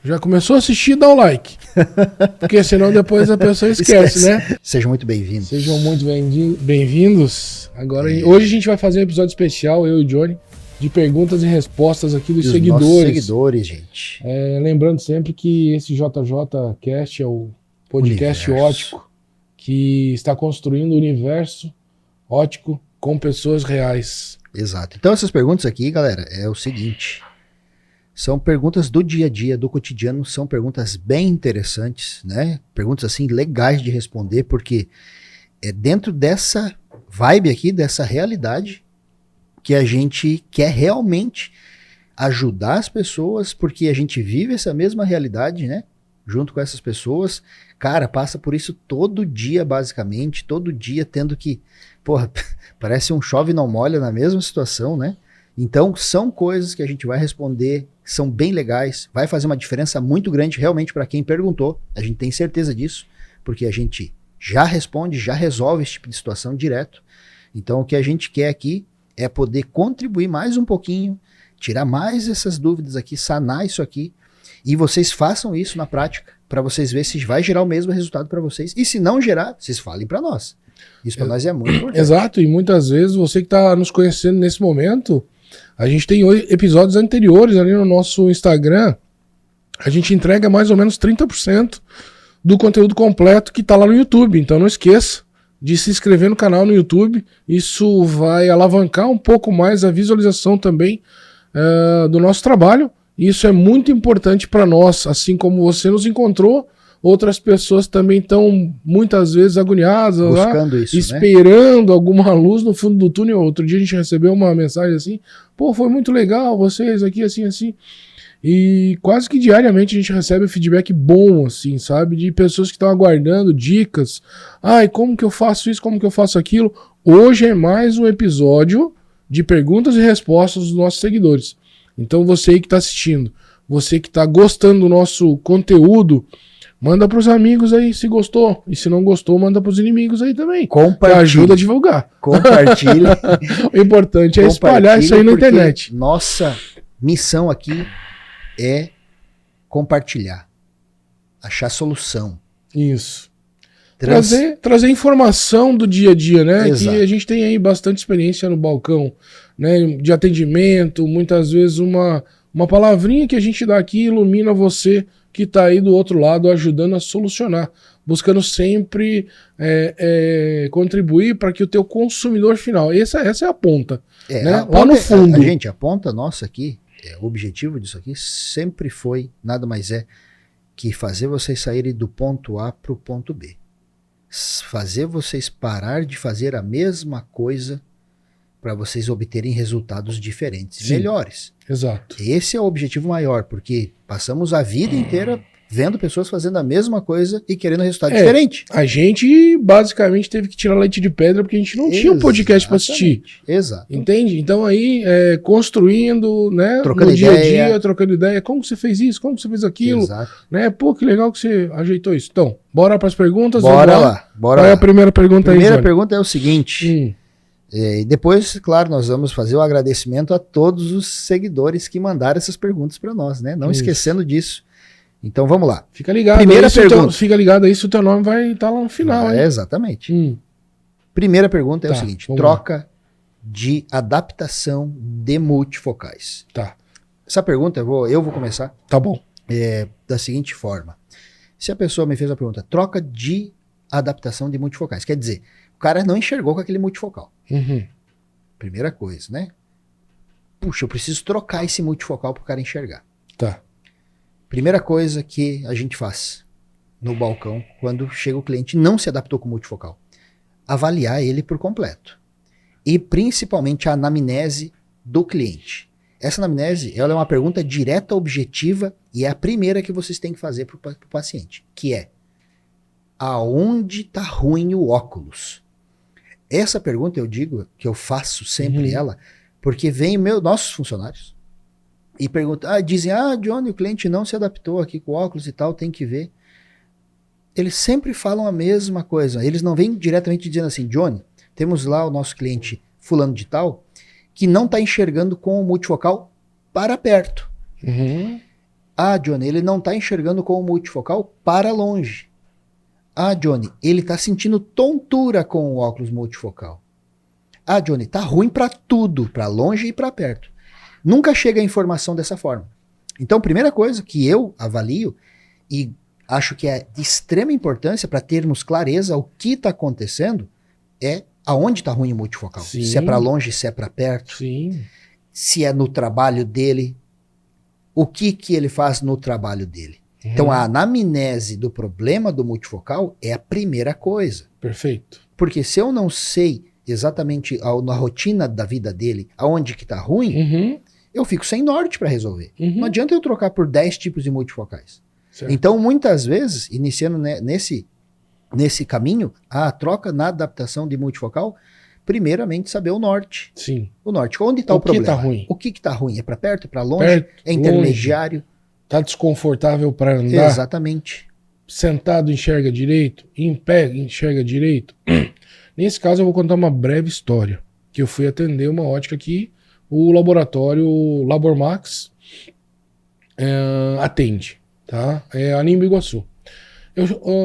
Já começou a assistir, dá o like. Porque senão depois a pessoa esquece, né? Sejam muito bem-vindos. Sejam muito bem-vindos. Agora, hoje a gente vai fazer um episódio especial, eu e o Johnny, de perguntas e respostas aqui dos seguidores. Nossos seguidores, gente. Lembrando sempre que esse JJCast é o podcast ótico que está construindo o universo ótico com pessoas reais. Exato. Então essas perguntas aqui, galera, é o seguinte. São perguntas do dia a dia, do cotidiano, são perguntas bem interessantes, né? Perguntas assim legais de responder, porque é dentro dessa vibe aqui, dessa realidade, que a gente quer realmente ajudar as pessoas, porque a gente vive essa mesma realidade, né? Junto com essas pessoas. Cara, passa por isso todo dia, basicamente, todo dia tendo que, porra, parece um chove não molha na mesma situação, né? Então, são coisas que a gente vai responder, são bem legais, vai fazer uma diferença muito grande realmente para quem perguntou, a gente tem certeza disso, porque a gente já responde, já resolve esse tipo de situação direto. Então, o que a gente quer aqui é poder contribuir mais um pouquinho, tirar mais essas dúvidas aqui, sanar isso aqui, e vocês façam isso na prática, para vocês verem se vai gerar o mesmo resultado para vocês, e se não gerar, vocês falem para nós. Isso para nós é muito importante. Exato, e muitas vezes você que está nos conhecendo nesse momento, a gente tem episódios anteriores ali no nosso Instagram, a gente entrega mais ou menos 30% do conteúdo completo que está lá no YouTube, então não esqueça de se inscrever no canal no YouTube, isso vai alavancar um pouco mais a visualização também do nosso trabalho, e isso é muito importante para nós, assim como você nos encontrou, outras pessoas também estão muitas vezes agoniadas, buscando lá, isso, esperando alguma luz no fundo do túnel. Outro dia a gente recebeu uma mensagem assim, pô, foi muito legal vocês aqui, assim. E quase que diariamente a gente recebe feedback bom, assim, sabe? De pessoas que estão aguardando dicas. Ai, como que eu faço isso? Como que eu faço aquilo? Hoje é mais um episódio de perguntas e respostas dos nossos seguidores. Então você aí que está assistindo, você que está gostando do nosso conteúdo, manda pros amigos aí se gostou. E se não gostou, manda pros inimigos aí também. Compartilha. Ajuda a divulgar. Compartilha. O importante é espalhar isso aí na internet. Nossa missão aqui é compartilhar. Achar solução. Isso. Trazer informação do dia a dia, né? Exato. Que a gente tem aí bastante experiência no balcão, né? De atendimento, muitas vezes uma palavrinha que a gente dá aqui ilumina você que está aí do outro lado ajudando a solucionar, buscando sempre contribuir para que o teu consumidor final, essa é a ponta, né? Lá no fundo. A ponta nossa aqui, o objetivo disso aqui sempre foi, nada mais é, que fazer vocês saírem do ponto A para o ponto B. Fazer vocês parar de fazer a mesma coisa para vocês obterem resultados diferentes, sim, melhores. Exato. Esse é o objetivo maior, porque passamos a vida inteira vendo pessoas fazendo a mesma coisa e querendo resultado diferente. A gente basicamente teve que tirar leite de pedra porque a gente não tinha um podcast para assistir. Exato. Entende? Então aí, construindo, né, trocando no dia a dia, trocando ideia, como você fez isso, como você fez aquilo, exato, né? Pô, que legal que você ajeitou isso. Então, bora para as perguntas? Bora lá. Qual é a primeira pergunta aí, Primeira pergunta é o seguinte... E depois, claro, nós vamos fazer o agradecimento a todos os seguidores que mandaram essas perguntas para nós, né? Não esquecendo disso. Então vamos lá. Fica ligado. Primeira pergunta. Fica ligado aí se o teu nome vai estar lá no final. Exatamente. Primeira pergunta é o seguinte: troca lá. De adaptação de multifocais. Tá. Essa pergunta eu vou começar. Tá bom. Da seguinte forma: se a pessoa me fez a pergunta, troca de adaptação de multifocais, quer dizer, o cara não enxergou com aquele multifocal. Primeira coisa, né? Puxa, eu preciso trocar esse multifocal para o cara enxergar. Tá. Primeira coisa que a gente faz no balcão, quando chega o cliente e não se adaptou com o multifocal, avaliar ele por completo. E principalmente a anamnese do cliente. Essa anamnese, ela é uma pergunta direta, objetiva, e é a primeira que vocês têm que fazer para o paciente, que é: aonde está ruim o óculos? Essa pergunta eu digo que eu faço sempre ela, porque vem nossos funcionários e perguntam, dizem, Johnny, o cliente não se adaptou aqui com o óculos e tal, tem que ver. Eles sempre falam a mesma coisa, eles não vêm diretamente dizendo assim, Johnny, temos lá o nosso cliente fulano de tal, que não está enxergando com o multifocal para perto. Ah, Johnny, ele não tá enxergando com o multifocal para longe. Ah, Johnny, ele tá sentindo tontura com o óculos multifocal. Ah, Johnny, tá ruim para tudo, para longe e para perto. Nunca chega a informação dessa forma. Então, primeira coisa que eu avalio e acho que é de extrema importância para termos clareza o que está acontecendo é aonde está ruim o multifocal. Sim. Se é para longe, se é para perto. Sim. Se é no trabalho dele. O que ele faz no trabalho dele. Então, a anamnese do problema do multifocal é a primeira coisa. Perfeito. Porque se eu não sei exatamente na rotina da vida dele aonde que está ruim, eu fico sem norte para resolver. Não adianta eu trocar por 10 tipos de multifocais. Certo. Então, muitas vezes, iniciando nesse caminho, a troca na adaptação de multifocal, primeiramente saber o norte. Sim. O norte. Onde está o problema? Tá ruim? O que está ruim? É para perto, é para longe? É intermediário? Tá desconfortável para andar? Exatamente. Sentado enxerga direito? Em pé enxerga direito? Nesse caso eu vou contar uma breve história. Que eu fui atender uma ótica aqui, o laboratório Labormax atende. Tá? É ali em Biguaçu.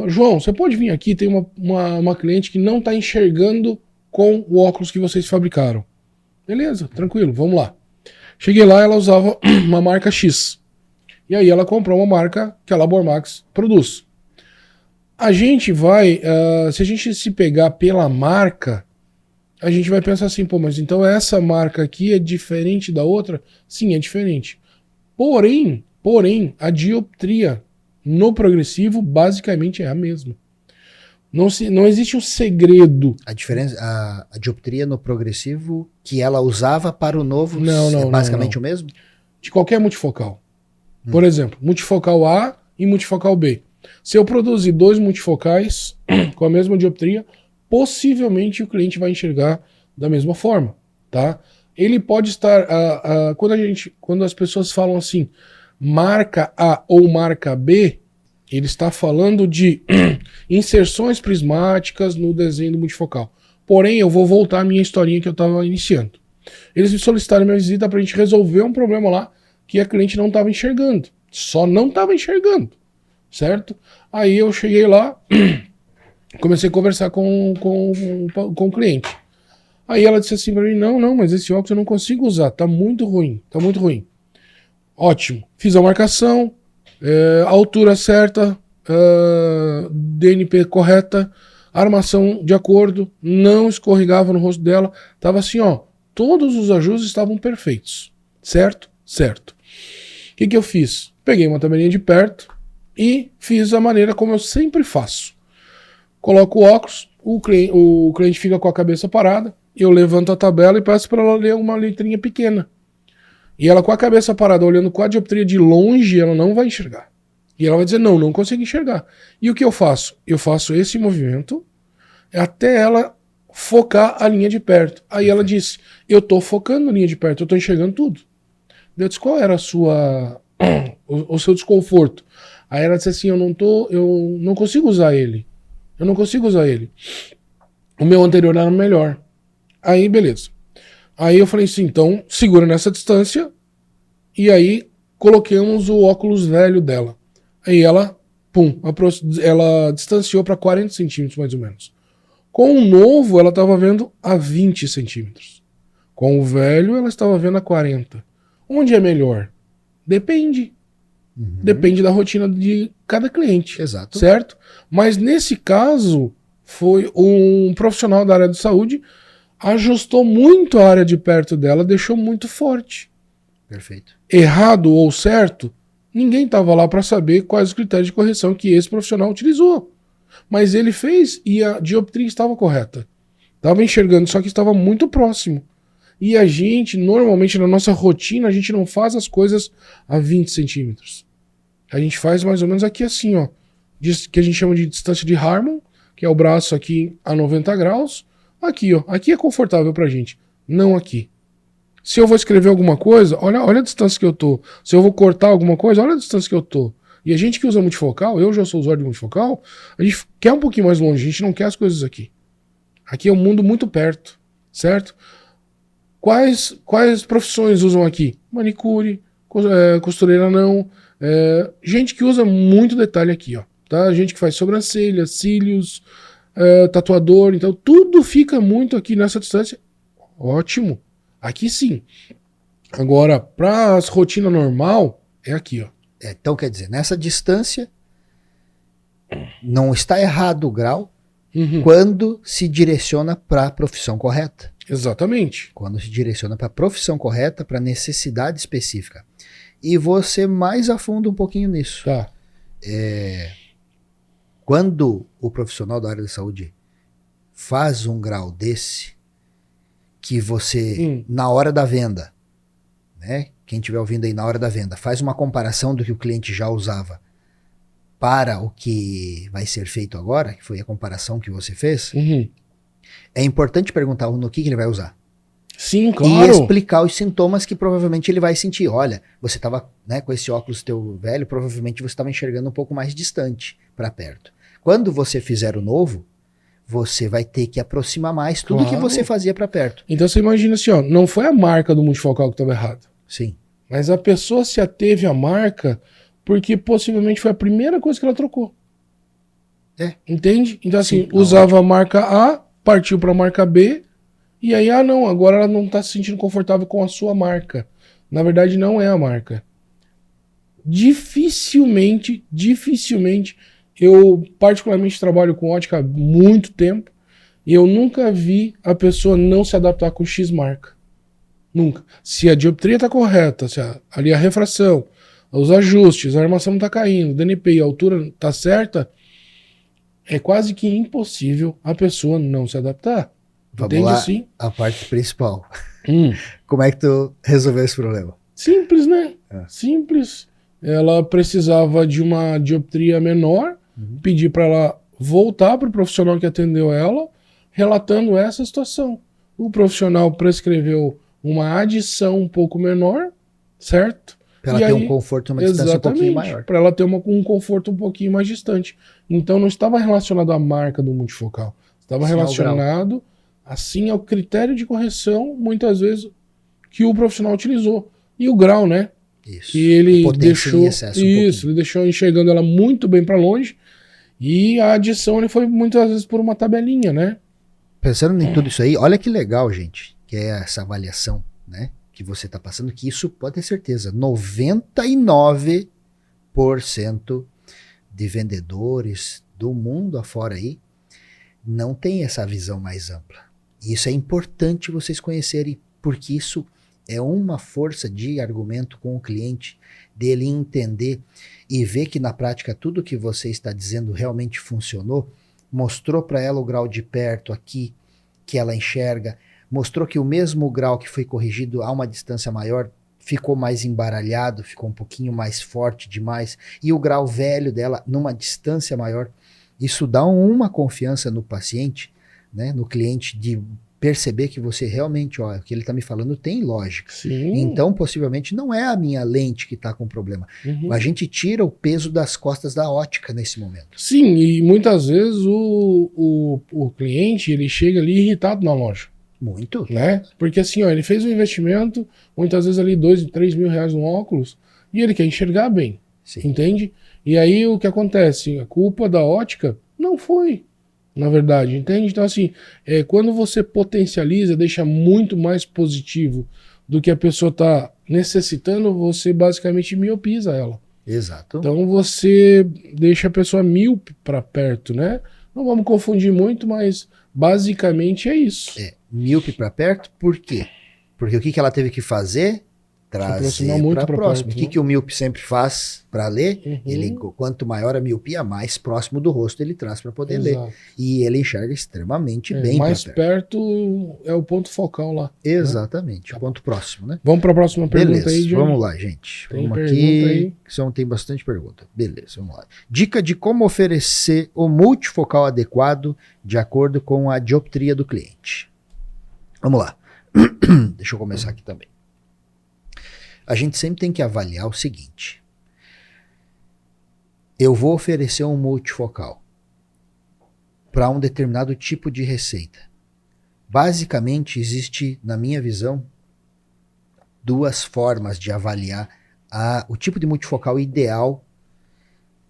João, você pode vir aqui, tem uma cliente que não está enxergando com o óculos que vocês fabricaram. Beleza, tranquilo, vamos lá. Cheguei lá, ela usava uma marca X. E aí ela comprou uma marca que a Labormax produz. A gente vai, se a gente se pegar pela marca, a gente vai pensar assim, pô, mas então essa marca aqui é diferente da outra? Sim, é diferente. Porém, a dioptria no progressivo basicamente é a mesma. Não existe um segredo. A diferença, a dioptria no progressivo que ela usava para o novo não, é basicamente não. o mesmo? De qualquer multifocal. Por exemplo, multifocal A e multifocal B. Se eu produzir 2 multifocais com a mesma dioptria, possivelmente o cliente vai enxergar da mesma forma, tá? Ele pode estar quando as pessoas falam assim, marca A ou marca B, ele está falando de inserções prismáticas no desenho do multifocal. Porém, eu vou voltar à minha historinha que eu estava iniciando. Eles me solicitaram minha visita para a gente resolver um problema lá que a cliente não estava enxergando. Só não estava enxergando, certo? Aí eu cheguei lá, comecei a conversar com o cliente. Aí ela disse assim para mim, não, mas esse óculos eu não consigo usar, tá muito ruim. Ótimo, fiz a marcação, a altura certa, DNP correta, armação de acordo, não escorregava no rosto dela, tava assim, ó, todos os ajustes estavam perfeitos, certo? Certo. O que eu fiz? Peguei uma tabelinha de perto e fiz a maneira como eu sempre faço. Coloco o óculos, o cliente fica com a cabeça parada, eu levanto a tabela e peço para ela ler uma letrinha pequena. E ela com a cabeça parada, olhando com a dioptria de longe, ela não vai enxergar. E ela vai dizer, não consigo enxergar. E o que eu faço? Eu faço esse movimento até ela focar a linha de perto. Aí ela disse, eu tô focando a linha de perto, eu tô enxergando tudo. Eu disse, qual era o seu desconforto? Aí ela disse assim, eu não consigo usar ele. Eu não consigo usar ele. O meu anterior era melhor. Aí, beleza. Aí eu falei assim, então segura nessa distância. E aí coloquemos o óculos velho dela. Aí ela, ela distanciou para 40 centímetros mais ou menos. Com o novo, ela estava vendo a 20 centímetros. Com o velho, ela estava vendo a 40. Onde é melhor? Depende. Depende da rotina de cada cliente. Exato. Certo? Mas nesse caso, foi um profissional da área de saúde, ajustou muito a área de perto dela, deixou muito forte. Perfeito. Errado ou certo, ninguém estava lá para saber quais os critérios de correção que esse profissional utilizou. Mas ele fez e a dioptria estava correta. Estava enxergando, só que estava muito próximo. E a gente, normalmente, na nossa rotina, a gente não faz as coisas a 20 centímetros. A gente faz mais ou menos aqui assim, ó. Que a gente chama de distância de Harman, que é o braço aqui a 90 graus. Aqui, ó. Aqui é confortável pra gente. Não aqui. Se eu vou escrever alguma coisa, olha a distância que eu tô. Se eu vou cortar alguma coisa, olha a distância que eu tô. E a gente que usa multifocal, eu já sou usuário de multifocal, a gente quer um pouquinho mais longe, a gente não quer as coisas aqui. Aqui é um mundo muito perto, certo? Quais profissões usam aqui? Manicure, costureira não, Gente que usa muito detalhe aqui, ó. Tá? Gente que faz sobrancelha, cílios, tatuador. Então, tudo fica muito aqui nessa distância. Ótimo. Aqui sim. Agora, para as rotina normal, é aqui, ó. Então, quer dizer, nessa distância, não está errado o grau quando se direciona para a profissão correta. Exatamente. Quando se direciona para a profissão correta, para a necessidade específica. E você mais afunda um pouquinho nisso. Tá. Quando o profissional da área da saúde faz um grau desse, que você, na hora da venda, né? Quem estiver ouvindo aí na hora da venda, faz uma comparação do que o cliente já usava para o que vai ser feito agora, que foi a comparação que você fez, é importante perguntar no que ele vai usar. Sim, claro. E explicar os sintomas que provavelmente ele vai sentir. Olha, você estava, né, com esse óculos teu velho, provavelmente você estava enxergando um pouco mais distante para perto. Quando você fizer o novo, você vai ter que aproximar mais tudo que você fazia para perto. Então você imagina assim, ó, não foi a marca do multifocal que estava errada. Sim. Mas a pessoa se ateve à marca porque possivelmente foi a primeira coisa que ela trocou. Entende? Então assim, usava a marca A, partiu para a marca B, e aí, não, agora ela não está se sentindo confortável com a sua marca. Na verdade, não é a marca. Dificilmente, eu particularmente trabalho com ótica há muito tempo, e eu nunca vi a pessoa não se adaptar com X marca. Nunca. Se a dioptria está correta, se ali a refração, os ajustes, a armação não está caindo, o DNP e a altura está certa, é quase que impossível a pessoa não se adaptar. Vamos Entende lá, assim? a parte principal. Como é que tu resolveu esse problema? Simples, né? Simples. Ela precisava de uma dioptria menor, pedi para ela voltar para o profissional que atendeu ela, relatando essa situação. O profissional prescreveu uma adição um pouco menor, certo? Para ela ter um conforto, uma distância um pouquinho maior. Para ela ter um conforto um pouquinho mais distante. Então não estava relacionado à marca do multifocal. Estava relacionado, assim, ao critério de correção, muitas vezes, que o profissional utilizou. E o grau, né? Isso. Que ele deixou. Ele deixou enxergando ela muito bem para longe. E a adição ele foi muitas vezes por uma tabelinha, né? Pensando em tudo isso aí, olha que legal, gente, que é essa avaliação, né? Que você está passando, que isso pode ter certeza, 99% de vendedores do mundo afora aí não tem essa visão mais ampla. E isso é importante vocês conhecerem, porque isso é uma força de argumento com o cliente, dele entender e ver que na prática tudo que você está dizendo realmente funcionou, mostrou para ela o grau de perto aqui que ela enxerga, mostrou que o mesmo grau que foi corrigido a uma distância maior ficou mais embaralhado, ficou um pouquinho mais forte demais, e o grau velho dela numa distância maior. Isso dá uma confiança no paciente, né, no cliente, de perceber que você realmente, ó, o que ele está me falando tem lógica. Sim. Então, possivelmente, não é a minha lente que está com problema. A gente tira o peso das costas da ótica nesse momento. Sim, e muitas vezes o cliente ele chega ali irritado na loja. Muito. Né? Porque assim, ó, ele fez um investimento, muitas vezes ali 2, 3 mil reais no óculos, e ele quer enxergar bem. Sim. Entende? E aí o que acontece? A culpa da ótica não foi, na verdade, entende? Então assim, quando você potencializa, deixa muito mais positivo do que a pessoa está necessitando, você basicamente miopiza ela. Exato. Então você deixa a pessoa míope para perto, né? Não vamos confundir muito, mas basicamente é isso. Míope para perto, por quê? Porque o que ela teve que fazer? Trazer para próximo. O que o míope sempre faz para ler? Ele, quanto maior a miopia, mais próximo do rosto ele traz para poder ler. E ele enxerga extremamente bem. Mais perto é o ponto focal lá. Exatamente, né? O ponto próximo, né? Vamos para a próxima pergunta aí, Johnny. Vamos lá, gente. Vamos aqui. Tem bastante pergunta. Beleza, vamos lá. Dica de como oferecer o multifocal adequado de acordo com a dioptria do cliente. Vamos lá. Deixa eu começar aqui também. A gente sempre tem que avaliar o seguinte. Eu vou oferecer um multifocal para um determinado tipo de receita. Basicamente, existe, na minha visão, duas formas de avaliar o tipo de multifocal ideal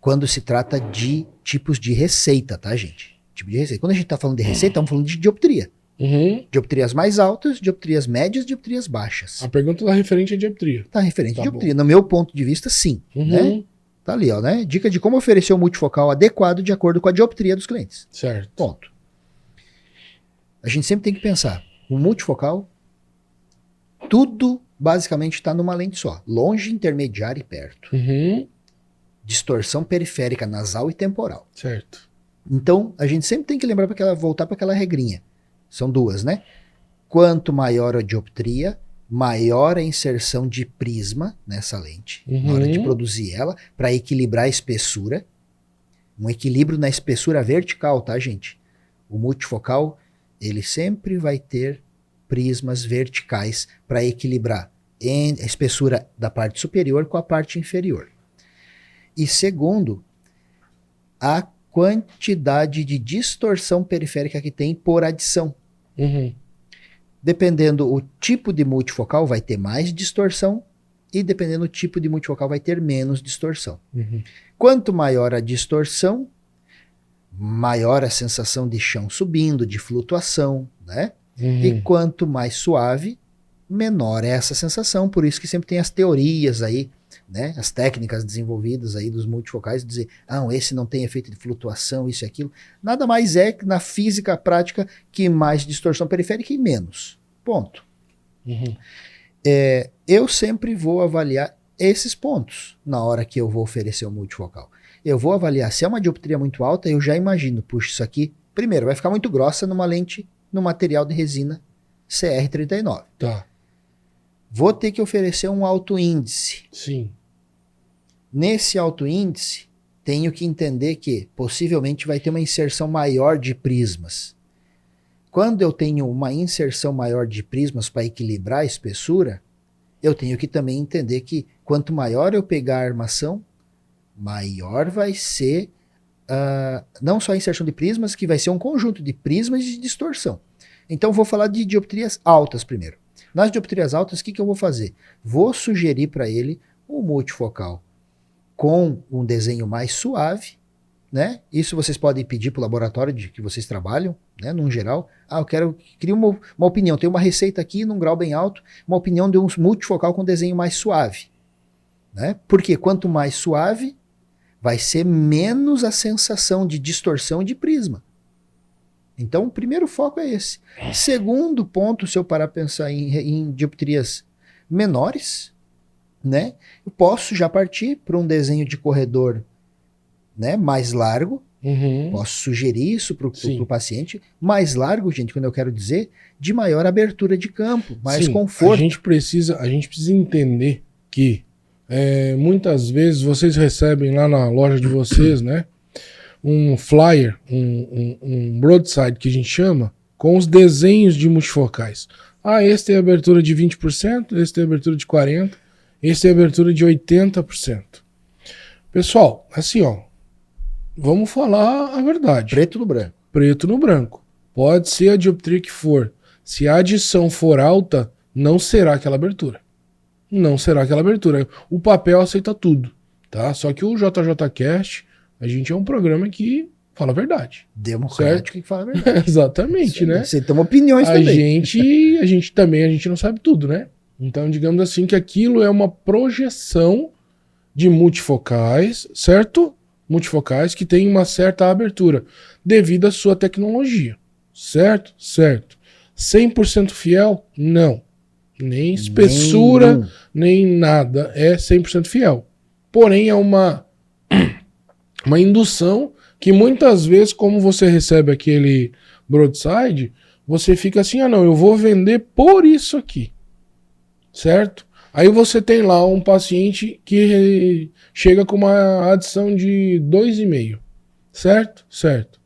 quando se trata de tipos de receita, tá, gente? Tipo de receita. Quando a gente tá falando de receita, estamos falando de dioptria. Uhum. Dioptrias mais altas, dioptrias médias, dioptrias baixas. A pergunta tá referente à dioptria. Tá referente Tá à dioptria. No meu ponto de vista, sim. Né? Tá ali, ó, né? Dica de como oferecer um multifocal adequado de acordo com a dioptria dos clientes. Certo. Ponto. A gente sempre tem que pensar, o multifocal, tudo basicamente está numa lente só. Longe, intermediário e perto. Uhum. Distorção periférica nasal e temporal. Certo. Então, a gente sempre tem que lembrar voltar para aquela regrinha. São duas, né? Quanto maior a dioptria, maior a inserção de prisma nessa lente, na hora de produzir ela, para equilibrar a espessura. Um equilíbrio na espessura vertical, tá, gente? O multifocal, ele sempre vai ter prismas verticais para equilibrar a espessura da parte superior com a parte inferior. E segundo, a quantidade de distorção periférica que tem por adição. Uhum. Dependendo o tipo de multifocal, vai ter mais distorção, e dependendo do tipo de multifocal, vai ter menos distorção. Uhum. Quanto maior a distorção, maior a sensação de chão subindo, de flutuação, né? Uhum. E quanto mais suave, menor é essa sensação. Por isso que sempre tem as teorias aí, né? As técnicas desenvolvidas aí dos multifocais, dizer, esse não tem efeito de flutuação, isso e aquilo. Nada mais é que na física prática que mais distorção periférica e menos. Ponto. Uhum. Eu sempre vou avaliar esses pontos na hora que eu vou oferecer o multifocal. Eu vou avaliar se é uma dioptria muito alta, eu já imagino, puxa, isso aqui, primeiro, vai ficar muito grossa numa lente, no material de resina CR39. Tá. Vou ter que oferecer um alto índice. Sim. Nesse alto índice, tenho que entender que possivelmente vai ter uma inserção maior de prismas. Quando eu tenho uma inserção maior de prismas para equilibrar a espessura, eu tenho que também entender que quanto maior eu pegar a armação, maior vai ser não só a inserção de prismas, que vai ser um conjunto de prismas e de distorção. Então vou falar de dioptrias altas primeiro. Nas dioptrias altas, o que eu vou fazer? Vou sugerir para ele um multifocal com um desenho mais suave, né? Isso vocês podem pedir para o laboratório de que vocês trabalham, né? Num geral. Eu queria uma opinião. Tem uma receita aqui num grau bem alto, uma opinião de um multifocal com desenho mais suave, né? Porque quanto mais suave, vai ser menos a sensação de distorção de prisma. Então, o primeiro foco é esse. Segundo ponto, se eu parar para pensar em dioptrias menores, né, eu posso já partir para um desenho de corredor, né, mais largo. Uhum. Posso sugerir isso para o paciente. Mais largo, gente, quando eu quero dizer, de maior abertura de campo, mais conforto. A gente precisa entender que muitas vezes vocês recebem lá na loja de vocês, né, um flyer, um broadside que a gente chama, com os desenhos de multifocais. Esse tem abertura de 20%, esse tem abertura de 40%, esse tem abertura de 80%. Pessoal, assim, vamos falar a verdade. Preto no branco. Preto no branco. Pode ser a dioptria que for. Se a adição for alta, não será aquela abertura. Não será aquela abertura. O papel aceita tudo, tá? Só que o JJCast, a gente é um programa que fala a verdade. Democrático que fala a verdade. Exatamente, né? Você toma opiniões também. A gente não sabe tudo, né? Então, digamos assim que aquilo é uma projeção de multifocais, certo? Multifocais que tem uma certa abertura devido à sua tecnologia, certo? Certo. 100% fiel? Não. Nem espessura, nem nada é 100% fiel. Porém, é uma indução que muitas vezes, como você recebe aquele broadside, você fica assim, não, eu vou vender por isso aqui, certo? Aí você tem lá um paciente que chega com uma adição de 2,5, certo? Certo.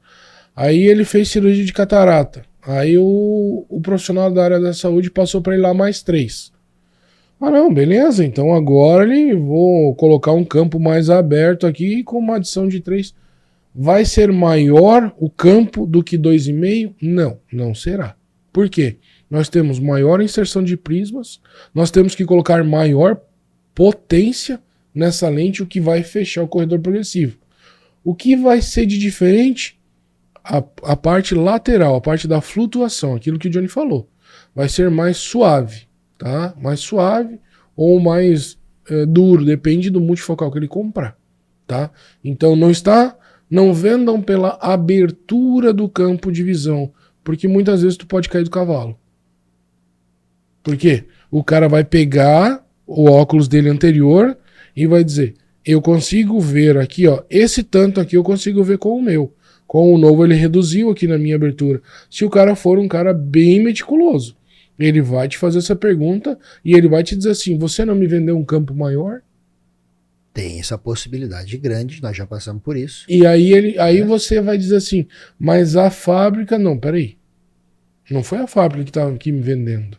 Aí ele fez cirurgia de catarata. Aí o profissional da área da saúde passou para ele lá mais 3. Não, beleza. Então agora vou colocar um campo mais aberto aqui com uma adição de 3. Vai ser maior o campo do que 2,5? Não, não será. Por quê? Nós temos maior inserção de prismas, nós temos que colocar maior potência nessa lente, o que vai fechar o corredor progressivo. O que vai ser de diferente? A parte lateral, a parte da flutuação, aquilo que o Johnny falou. Vai ser mais suave, tá? Mais suave ou mais duro, depende do multifocal que ele comprar, tá? Então não vendam pela abertura do campo de visão, porque muitas vezes tu pode cair do cavalo. Por quê? O cara vai pegar o óculos dele anterior e vai dizer, eu consigo ver aqui, ó, esse tanto aqui eu consigo ver com o meu. Com o novo ele reduziu aqui na minha abertura. Se o cara for um cara bem meticuloso, ele vai te fazer essa pergunta e ele vai te dizer assim, você não me vendeu um campo maior? Tem essa possibilidade grande, nós já passamos por isso. E aí você vai dizer assim, mas a fábrica, não, peraí. Não foi a fábrica que estava aqui me vendendo.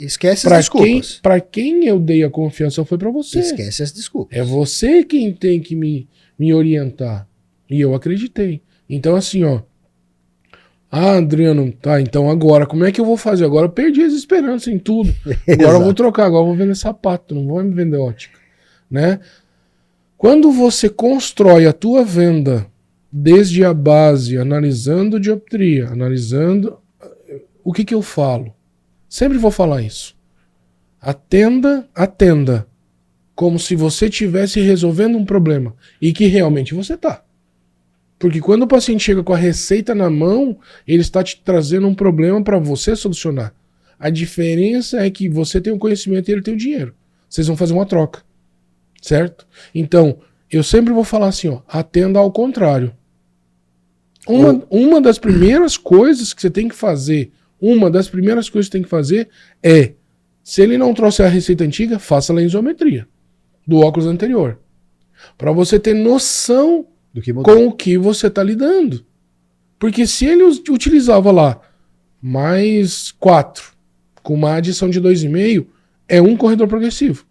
Esquece as desculpas. Para quem eu dei a confiança foi para você. Esquece as desculpas. É você quem tem que me orientar. E eu acreditei. Então assim, ó. Ah, Adriano, tá, então agora, como é que eu vou fazer? Agora eu perdi as esperanças em tudo. Agora eu vou trocar, agora eu vou vender sapato, não vou me vender ótica. Né? Quando você constrói a tua venda desde a base, analisando dioptria, analisando... O que eu falo? Sempre vou falar isso. Atenda, como se você estivesse resolvendo um problema. E que realmente você está. Porque quando o paciente chega com a receita na mão, ele está te trazendo um problema para você solucionar. A diferença é que você tem o conhecimento e ele tem o dinheiro. Vocês vão fazer uma troca. Certo? Então, eu sempre vou falar assim, ó, atenda ao contrário. Uma das primeiras coisas que você tem que fazer... é, se ele não trouxer a receita antiga, faça a lensometria do óculos anterior. Para você ter noção do que mudou, com o que você está lidando. Porque se ele utilizava lá mais 4, com uma adição de 2,5, é um corredor progressivo.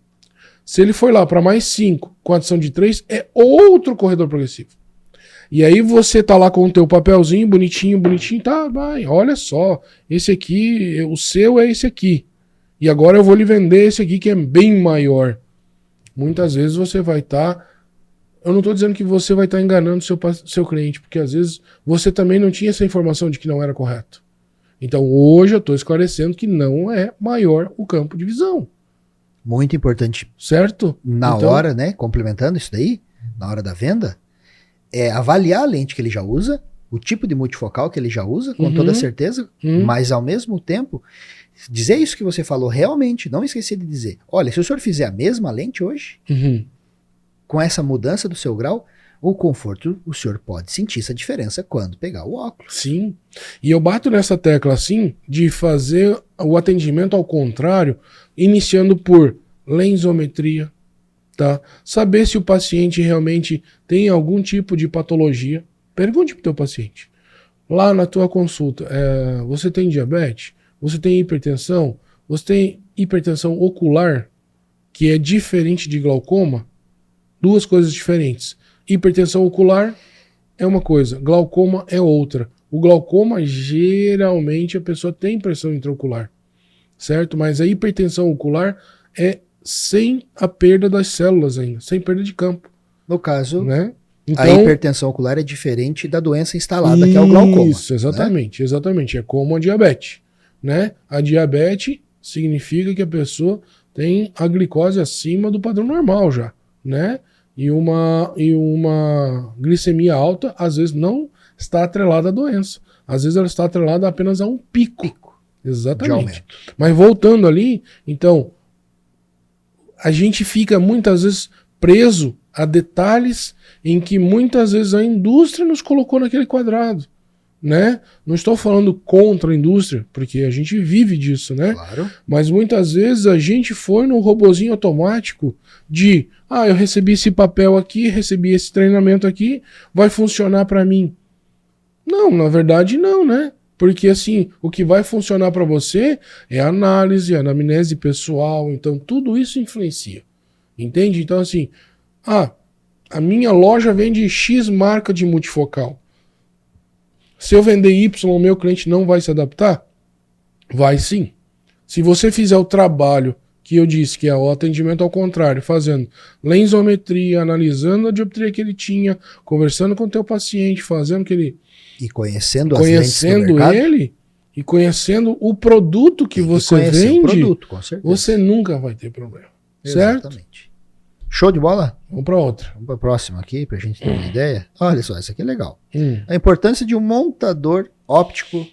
Se ele for lá para mais 5, com adição de 3, é outro corredor progressivo. E aí você tá lá com o teu papelzinho, bonitinho, tá, vai, olha só, esse aqui, o seu é esse aqui. E agora eu vou lhe vender esse aqui que é bem maior. Muitas vezes você vai estar... Eu não estou dizendo que você vai estar enganando seu cliente, porque às vezes você também não tinha essa informação de que não era correto. Então hoje eu estou esclarecendo que não é maior o campo de visão. Muito importante. Certo? Na hora, né, complementando isso daí, na hora da venda, é avaliar a lente que ele já usa, o tipo de multifocal que ele já usa, com toda certeza, mas ao mesmo tempo, dizer isso que você falou realmente, não esquecer de dizer, olha, se o senhor fizer a mesma lente hoje, com essa mudança do seu grau, o conforto, o senhor pode sentir essa diferença quando pegar o óculos. Sim, e eu bato nessa tecla assim, de fazer o atendimento ao contrário, iniciando por lensometria, tá? Saber se o paciente realmente tem algum tipo de patologia. Pergunte para o teu paciente. Lá na tua consulta, você tem diabetes? Você tem hipertensão? Você tem hipertensão ocular, que é diferente de glaucoma? Duas coisas diferentes. Hipertensão ocular é uma coisa, glaucoma é outra. O glaucoma, geralmente, a pessoa tem pressão intraocular, certo? Mas a hipertensão ocular é sem a perda das células ainda, sem perda de campo. No caso, né? Então, a hipertensão ocular é diferente da doença instalada, que é o glaucoma. Isso, exatamente, né? Exatamente. É como a diabetes, né? A diabetes significa que a pessoa tem a glicose acima do padrão normal já, né? E uma glicemia alta, às vezes, não está atrelada à doença. Às vezes ela está atrelada apenas a um pico. Exatamente. Mas voltando ali, então... A gente fica muitas vezes preso a detalhes em que muitas vezes a indústria nos colocou naquele quadrado, né? Não estou falando contra a indústria, porque a gente vive disso, né? Claro. Mas muitas vezes a gente foi no robozinho automático de, eu recebi esse papel aqui, recebi esse treinamento aqui, vai funcionar para mim. Não, na verdade não, né? Porque assim, o que vai funcionar para você é a análise, a anamnese pessoal, então tudo isso influencia. Entende? Então assim, a minha loja vende X marca de multifocal. Se eu vender Y, o meu cliente não vai se adaptar? Vai sim. Se você fizer o trabalho que eu disse, que é o atendimento ao contrário, fazendo lensometria, analisando a dioptria que ele tinha, conversando com o teu paciente, fazendo que ele... E conhecendo as lentes do mercado. ele e conhecendo o produto que você vende, o produto, com certeza. você nunca vai ter problema. Certo? Exatamente. Show de bola? Vamos para outra. Vamos para a próxima aqui, para a gente ter uma ideia. Olha só, essa aqui é legal. A importância de um montador óptico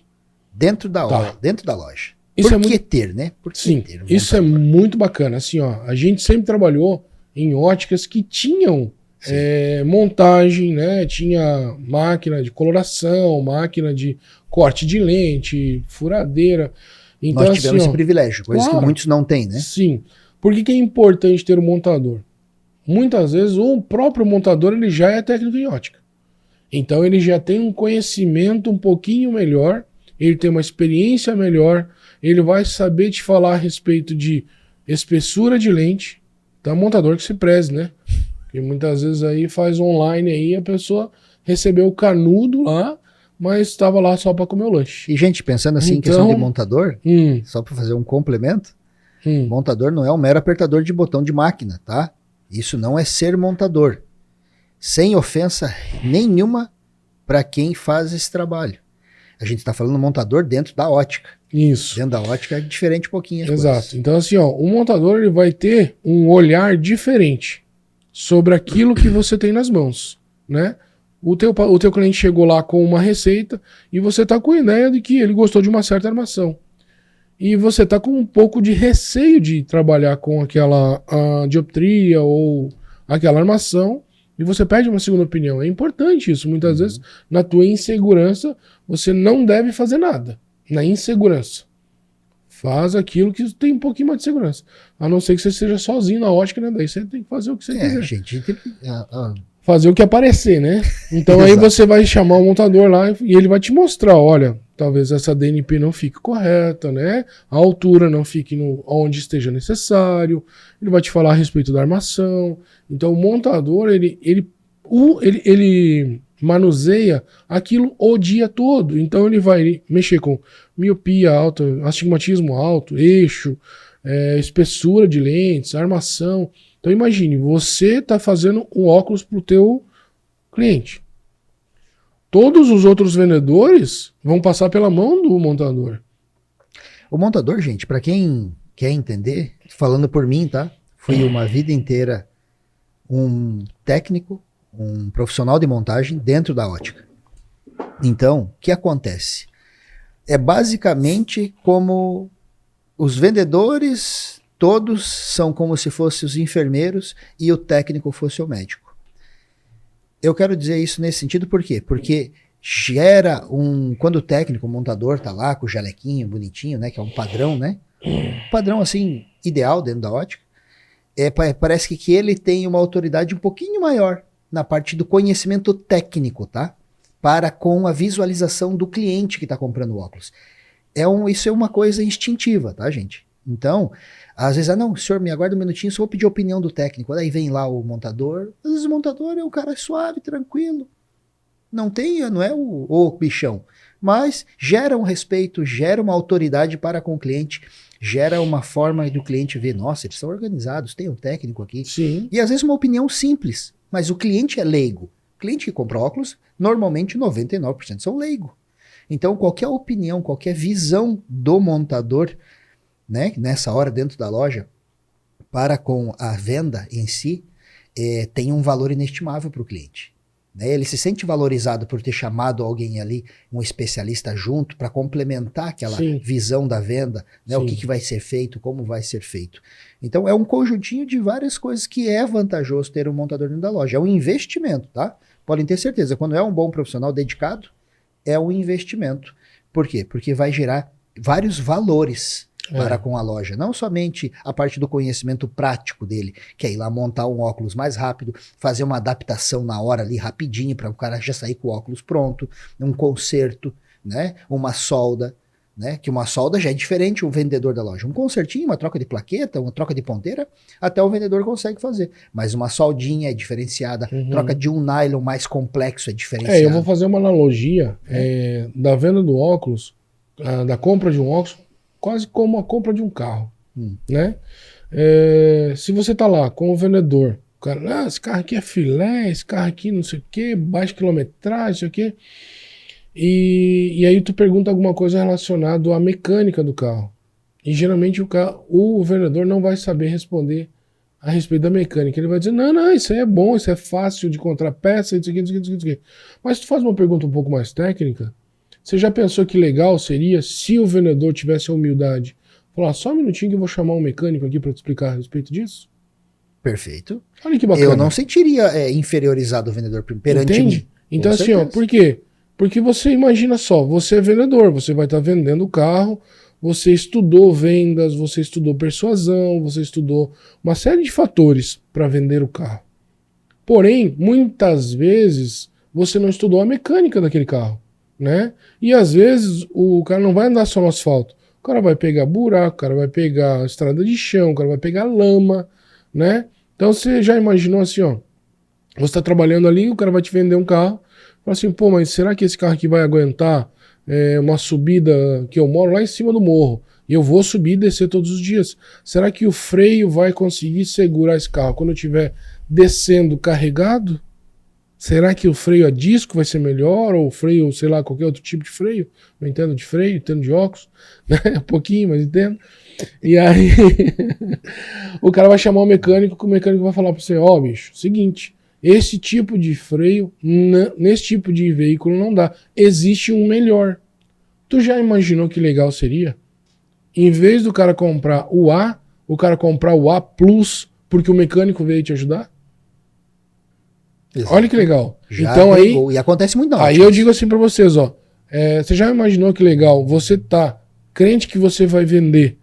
dentro da loja. Isso Por que ter, né? Por que Sim, ter um isso é muito bacana. Assim, ó, a gente sempre trabalhou em óticas que tinham montagem, né? Tinha máquina de coloração, máquina de corte de lente, furadeira. Então, nós tivemos assim, esse privilégio, coisa que muitos não têm, né? Sim. Por que é importante ter um montador? Muitas vezes o próprio montador ele já é técnico em ótica. Então ele já tem um conhecimento um pouquinho melhor, ele tem uma experiência melhor, ele vai saber te falar a respeito de espessura de lente. Então montador que se preze, né? Porque muitas vezes aí faz online aí, a pessoa recebeu o canudo lá, mas estava lá só para comer o lanche. E gente, pensando assim em questão de montador, só para fazer um complemento, montador não é um mero apertador de botão de máquina, tá? Isso não é ser montador. Sem ofensa nenhuma para quem faz esse trabalho. A gente está falando montador dentro da ótica. Isso. Dentro da ótica é diferente um pouquinho. Exato. Coisas. Então assim, ó, o montador ele vai ter um olhar diferente sobre aquilo que você tem nas mãos, né? O teu cliente chegou lá com uma receita e você está com a ideia de que ele gostou de uma certa armação. E você está com um pouco de receio de trabalhar com aquela dioptria ou aquela armação e você pede uma segunda opinião. É importante isso. Muitas vezes, na tua insegurança, você não deve fazer nada. Na insegurança. Faz aquilo que tem um pouquinho mais de segurança. A não ser que você esteja sozinho na ótica, né? Daí você tem que fazer o que você quiser. Gente, fazer o que aparecer, né? Então aí você vai chamar o montador lá e ele vai te mostrar, olha, talvez essa DNP não fique correta, né? A altura não fique onde esteja necessário. Ele vai te falar a respeito da armação. Então o montador, ele manuseia aquilo o dia todo. Então ele vai mexer com miopia alta, astigmatismo alto, eixo, espessura de lentes, armação. Então imagine, você está fazendo um óculos para o teu cliente. Todos os outros vendedores vão passar pela mão do montador. O montador, gente, para quem quer entender, falando por mim, tá? Fui uma vida inteira um técnico, um profissional de montagem dentro da ótica. Então, o que acontece? É basicamente como os vendedores todos são como se fossem os enfermeiros e o técnico fosse o médico. Eu quero dizer isso nesse sentido por quê? Porque gera quando o técnico, o montador tá lá com o jalequinho bonitinho, né, que é um padrão, né? Um padrão assim ideal dentro da ótica. Parece que ele tem uma autoridade um pouquinho maior na parte do conhecimento técnico, tá? Para com a visualização do cliente que está comprando o óculos. Isso é uma coisa instintiva, tá, gente? Então, às vezes, não, senhor, me aguarda um minutinho, só vou pedir a opinião do técnico. Daí vem lá o montador. Às vezes o montador é um cara suave, tranquilo. Não é o bichão. Mas gera um respeito, gera uma autoridade para com o cliente, gera uma forma do cliente ver, nossa, eles são organizados, tem um técnico aqui. Sim. E às vezes uma opinião simples, mas o cliente é leigo. O cliente que compra óculos, normalmente 99% são leigo. Então qualquer opinião, qualquer visão do montador, né, nessa hora dentro da loja, para com a venda em si, tem um valor inestimável para o cliente. Ele se sente valorizado por ter chamado alguém ali, um especialista junto, para complementar aquela visão da venda, né, o que vai ser feito, como vai ser feito. Então é um conjuntinho de várias coisas que é vantajoso ter um montador dentro da loja. É um investimento, tá? Podem ter certeza, quando é um bom profissional dedicado, é um investimento. Por quê? Porque vai gerar vários valores para com a loja. Não somente a parte do conhecimento prático dele, que é ir lá montar um óculos mais rápido, fazer uma adaptação na hora ali rapidinho para o cara já sair com o óculos pronto, um conserto, né? Uma solda, né? Que uma solda já é diferente um vendedor da loja. Um consertinho, uma troca de plaqueta, uma troca de ponteira, até o vendedor consegue fazer. Mas uma soldinha é diferenciada, troca de um nylon mais complexo é diferenciada. Eu vou fazer uma analogia da venda do óculos, da compra de um óculos, quase como a compra de um carro, né? Se você tá lá com o vendedor, o cara, esse carro aqui é filé, esse carro aqui não sei o que, baixa quilometragem, não sei o que. E aí tu pergunta alguma coisa relacionada à mecânica do carro. E geralmente o vendedor não vai saber responder a respeito da mecânica. Ele vai dizer, não, isso aí é bom, isso é fácil de encontrar peça, isso aqui, isso aqui, isso aqui. Mas se tu faz uma pergunta um pouco mais técnica, você já pensou que legal seria se o vendedor tivesse a humildade? Falar, só um minutinho que eu vou chamar um mecânico aqui para te explicar a respeito disso? Perfeito. Olha que bacana. Eu não sentiria inferiorizado o vendedor perante Entende? mim. Então Com assim, ó, certeza. por quê? Porque você imagina só, você é vendedor, você vai estar vendendo o carro, você estudou vendas, você estudou persuasão, você estudou uma série de fatores para vender o carro. Porém, muitas vezes você não estudou a mecânica daquele carro, né? E às vezes o cara não vai andar só no asfalto. O cara vai pegar buraco, o cara vai pegar estrada de chão, o cara vai pegar lama, né? Então você já imaginou assim, ó, você está trabalhando ali, o cara vai te vender um carro, fala assim, pô, mas será que esse carro aqui vai aguentar uma subida que eu moro lá em cima do morro? E eu vou subir e descer todos os dias. Será que o freio vai conseguir segurar esse carro quando eu estiver descendo carregado? Será que o freio a disco vai ser melhor? Ou o freio, sei lá, qualquer outro tipo de freio? Não entendo de freio, entendo de óculos, né? Um pouquinho, mas entendo. E aí, o cara vai chamar o mecânico vai falar para você, ó, bicho, seguinte, esse tipo de freio, nesse tipo de veículo não dá. Existe um melhor. Tu já imaginou que legal seria? Em vez do cara comprar o A, o cara comprar o A Plus, porque o mecânico veio te ajudar? Exato. Olha que legal. Já então agregou. aí, E acontece muito não. aí eu digo assim pra vocês, ó, você já imaginou que legal? Você tá crente que você vai vender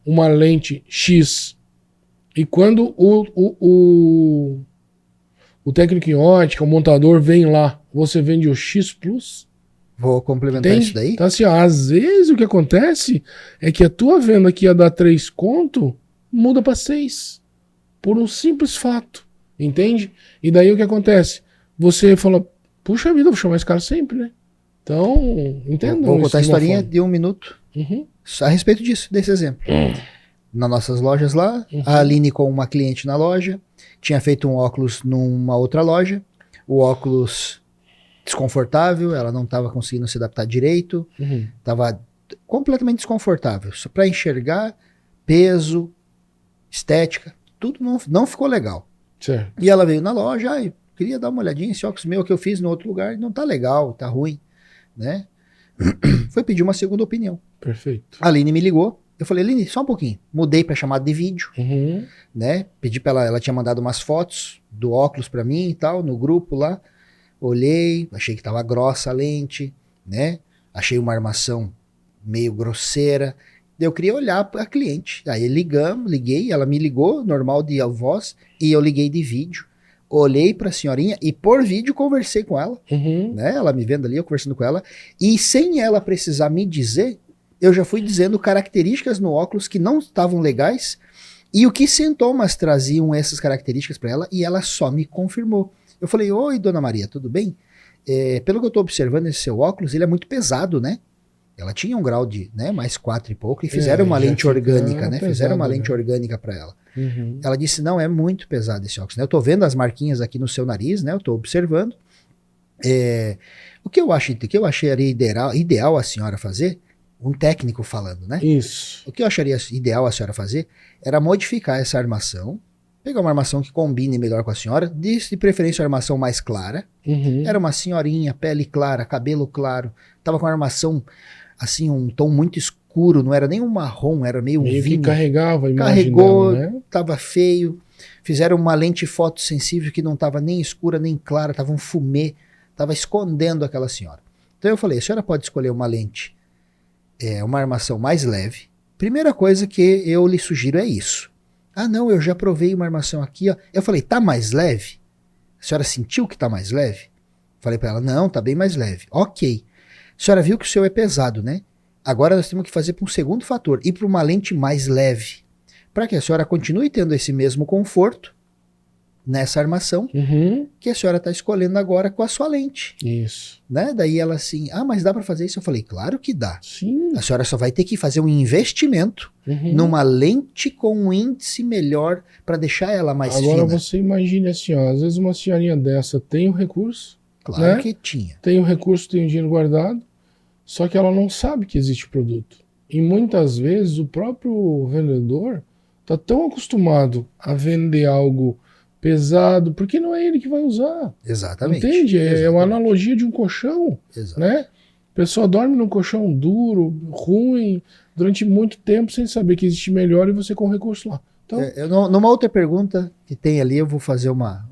uma lente X e quando o técnico em ótica, o montador vem lá, você vende o X Plus? Vou complementar Entende? isso daí. Então assim, ó, às vezes o que acontece é que a tua venda que ia dar 3 conto, muda para 6. Por um simples fato. Entende? E daí o que acontece? Você fala, puxa vida, vou chamar esse cara sempre, né? Então, entendam Vou isso contar a de uma historinha forma. de 1 minuto Uhum. a respeito disso, desse exemplo. Nas nossas lojas lá, Uhum. a Aline com uma cliente na loja, tinha feito um óculos numa outra loja, o óculos desconfortável, ela não estava conseguindo se adaptar direito, Uhum. estava completamente desconfortável. Só para enxergar, peso, estética, tudo não ficou legal. Certo. E ela veio na loja, queria dar uma olhadinha, esse óculos meu que eu fiz no outro lugar, não tá legal, tá ruim, né? Foi pedir uma segunda opinião. Perfeito. A Aline me ligou, eu falei, Aline, só um pouquinho. Mudei para chamada de vídeo, Uhum. né? Pedi para ela tinha mandado umas fotos do óculos para mim e tal, no grupo lá. Olhei, achei que tava grossa a lente, né? Achei uma armação meio grosseira. Eu queria olhar para a cliente. Aí liguei, ela me ligou, normal de voz, e eu liguei de vídeo. Olhei para a senhorinha e por vídeo conversei com ela, Uhum. né? Ela me vendo ali, eu conversando com ela. E sem ela precisar me dizer, eu já fui dizendo características no óculos que não estavam legais e o que sintomas traziam essas características para ela e ela só me confirmou. Eu falei, oi, dona Maria, tudo bem? Pelo que eu estou observando, esse seu óculos, ele é muito pesado, né? Ela tinha um grau de, né, mais 4 e pouco, e fizeram uma já lente fica orgânica, né? pesado, Fizeram uma né? lente orgânica para ela. Uhum. Ela disse, não, é muito pesado esse óculos, né? Eu tô vendo as marquinhas aqui no seu nariz, né? Eu tô observando. O que eu acharia ideal a senhora fazer, um técnico falando, né? Isso. O que eu acharia ideal a senhora fazer era modificar essa armação, pegar uma armação que combine melhor com a senhora, de preferência uma armação mais clara. Uhum. Era uma senhorinha, pele clara, cabelo claro, tava com uma armação, assim, um tom muito escuro, não era nem um marrom, era meio Meio que vinho. carregava a imagem Carregou, dela, né? tava feio. Fizeram uma lente fotossensível que não tava nem escura nem clara, tava um fumê, tava escondendo aquela senhora. Então eu falei, a senhora pode escolher uma lente, uma armação mais leve. Primeira coisa que eu lhe sugiro é isso. Ah, não, eu já provei uma armação aqui, ó. Eu falei, tá mais leve? A senhora sentiu que tá mais leve? Falei para ela, não, tá bem mais leve. Ok. A senhora viu que o seu é pesado, né? Agora nós temos que fazer para um segundo fator, ir para uma lente mais leve. Para que a senhora continue tendo esse mesmo conforto, nessa armação Uhum. que a senhora está escolhendo agora com a sua lente, Isso. né? Daí ela assim, mas dá para fazer isso? Eu falei, claro que dá. Sim. A senhora só vai ter que fazer um investimento Uhum. numa lente com um índice melhor para deixar ela mais Agora fina. você imagine assim, ó, às vezes uma senhorinha dessa tem o recurso, Claro né? que tinha. Tem o recurso, tem o dinheiro guardado, só que ela não sabe que existe produto. E muitas vezes o próprio vendedor está tão acostumado a vender algo pesado, porque não é ele que vai usar. Exatamente. Entende? É uma Exatamente. analogia de um colchão, Exato. né? A pessoa dorme num colchão duro, ruim, durante muito tempo, sem saber que existe melhor e você com recurso lá. Então, Numa outra pergunta que tem ali, eu vou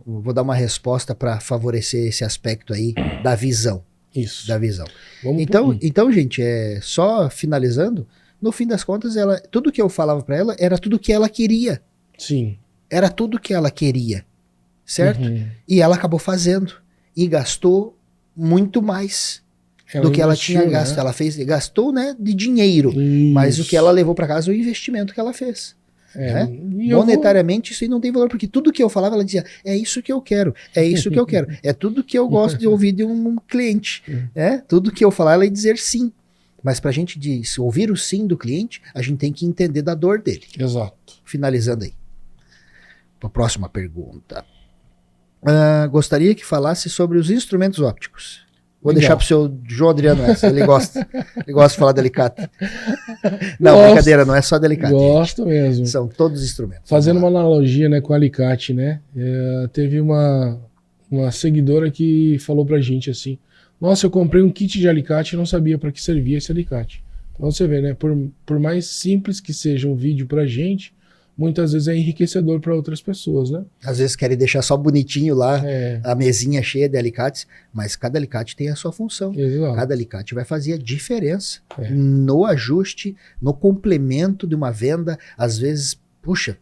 vou dar uma resposta para favorecer esse aspecto aí da visão. isso. Da visão. Vamos Então, gente, só finalizando, no fim das contas, tudo que eu falava para ela era tudo que ela queria. Sim. Era tudo que ela queria, certo? Uhum. E ela acabou fazendo e gastou muito mais do que ela tinha investiu, gasto. né? Ela gastou, né, de dinheiro, mas o Isso. que ela levou para casa é o investimento que ela fez. É, né? e eu vou- Monetariamente isso aí não tem valor, porque tudo que eu falava, ela dizia, é isso que eu quero, é isso que eu quero, é tudo que eu gosto de ouvir de um cliente, né? Tudo que eu falar, ela ia dizer sim. Mas pra gente ouvir o sim do cliente, a gente tem que entender da dor dele. Exato. Finalizando aí. A próxima pergunta. Gostaria que falasse sobre os instrumentos ópticos. Vou Legal. deixar pro seu João Adriano essa, ele gosta. Ele gosta de falar delicado. Não, Gosto. brincadeira, não é só delicado. Gosto mesmo. São todos instrumentos. Fazendo uma Vamos lá. analogia, né, com o alicate, né? Teve uma seguidora que falou pra gente assim: nossa, eu comprei um kit de alicate e não sabia para que servia esse alicate. Então você vê, né? Por mais simples que seja um vídeo pra gente, muitas vezes é enriquecedor para outras pessoas, né? Às vezes querem deixar só bonitinho lá, É, a mesinha cheia de alicates, mas cada alicate tem a sua função. exato. Cada alicate vai fazer a diferença É. no ajuste, no complemento de uma venda. Às vezes, puxa,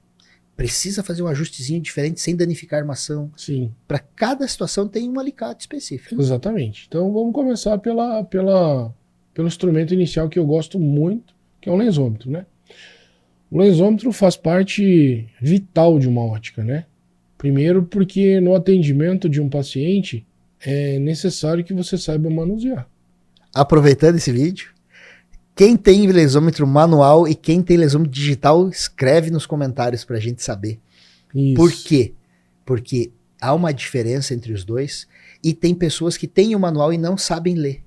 precisa fazer um ajustezinho diferente sem danificar a armação. Sim, Para cada situação tem um alicate específico. exatamente. Então vamos começar pelo instrumento inicial que eu gosto muito, que é o lensômetro, né? O lensômetro faz parte vital de uma ótica, né? Primeiro porque no atendimento de um paciente é necessário que você saiba manusear. Aproveitando esse vídeo, quem tem lesômetro manual e quem tem lesômetro digital, escreve nos comentários para a gente saber. Isso. Por quê? Porque há uma diferença entre os dois e tem pessoas que têm o manual e não sabem ler.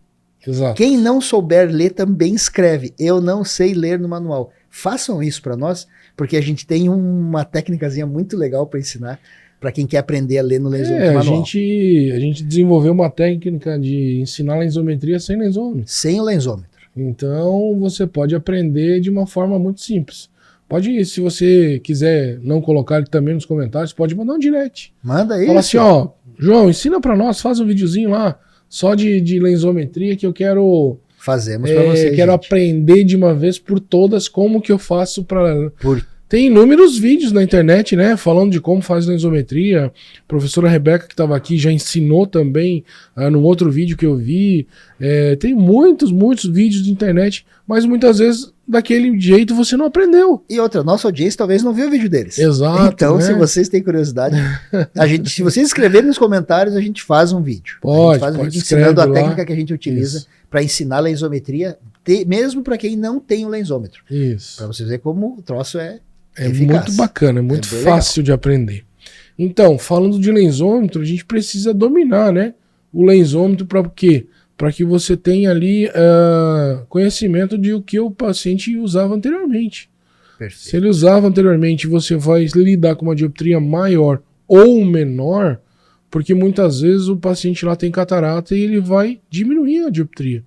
Exato. Quem não souber ler também escreve. Eu não sei ler no manual. Façam isso para nós, porque a gente tem uma técnicazinha muito legal para ensinar para quem quer aprender a ler no lensômetro A manual. gente desenvolveu uma técnica de ensinar lensometria sem lensômetro. Sem o lensômetro. Então você pode aprender de uma forma muito simples. Pode, se você quiser não colocar ele também nos comentários, pode mandar um direct. Manda aí. Fala assim, ó, João, ensina pra nós, faz um videozinho lá, só de lensometria que eu quero, Fazemos para vocês. quero gente. aprender de uma vez por todas como que eu faço para. Por- Tem inúmeros vídeos na internet, né, falando de como faz lensometria. A professora Rebeca, que estava aqui, já ensinou também no outro vídeo que eu vi. Tem muitos vídeos de internet, mas muitas vezes daquele jeito você não aprendeu. E outra, nossa audiência talvez não viu o vídeo deles. Exato, Então, né? se vocês têm curiosidade, se vocês escreverem nos comentários, a gente faz um vídeo. A Pode, gente faz um pode, vídeo ensinando a escreve lá. técnica que a gente utiliza para ensinar a lensometria, mesmo para quem não tem o lensômetro. Isso. Para vocês verem como o troço é É eficaz. muito bacana, é muito bem fácil de aprender. Então, falando de lensômetro, a gente precisa dominar, né? O lensômetro para quê? Para que você tenha ali conhecimento de o que o paciente usava anteriormente. Se Perfeito. ele usava anteriormente, você vai lidar com uma dioptria maior ou menor, porque muitas vezes o paciente lá tem catarata e ele vai diminuir a dioptria.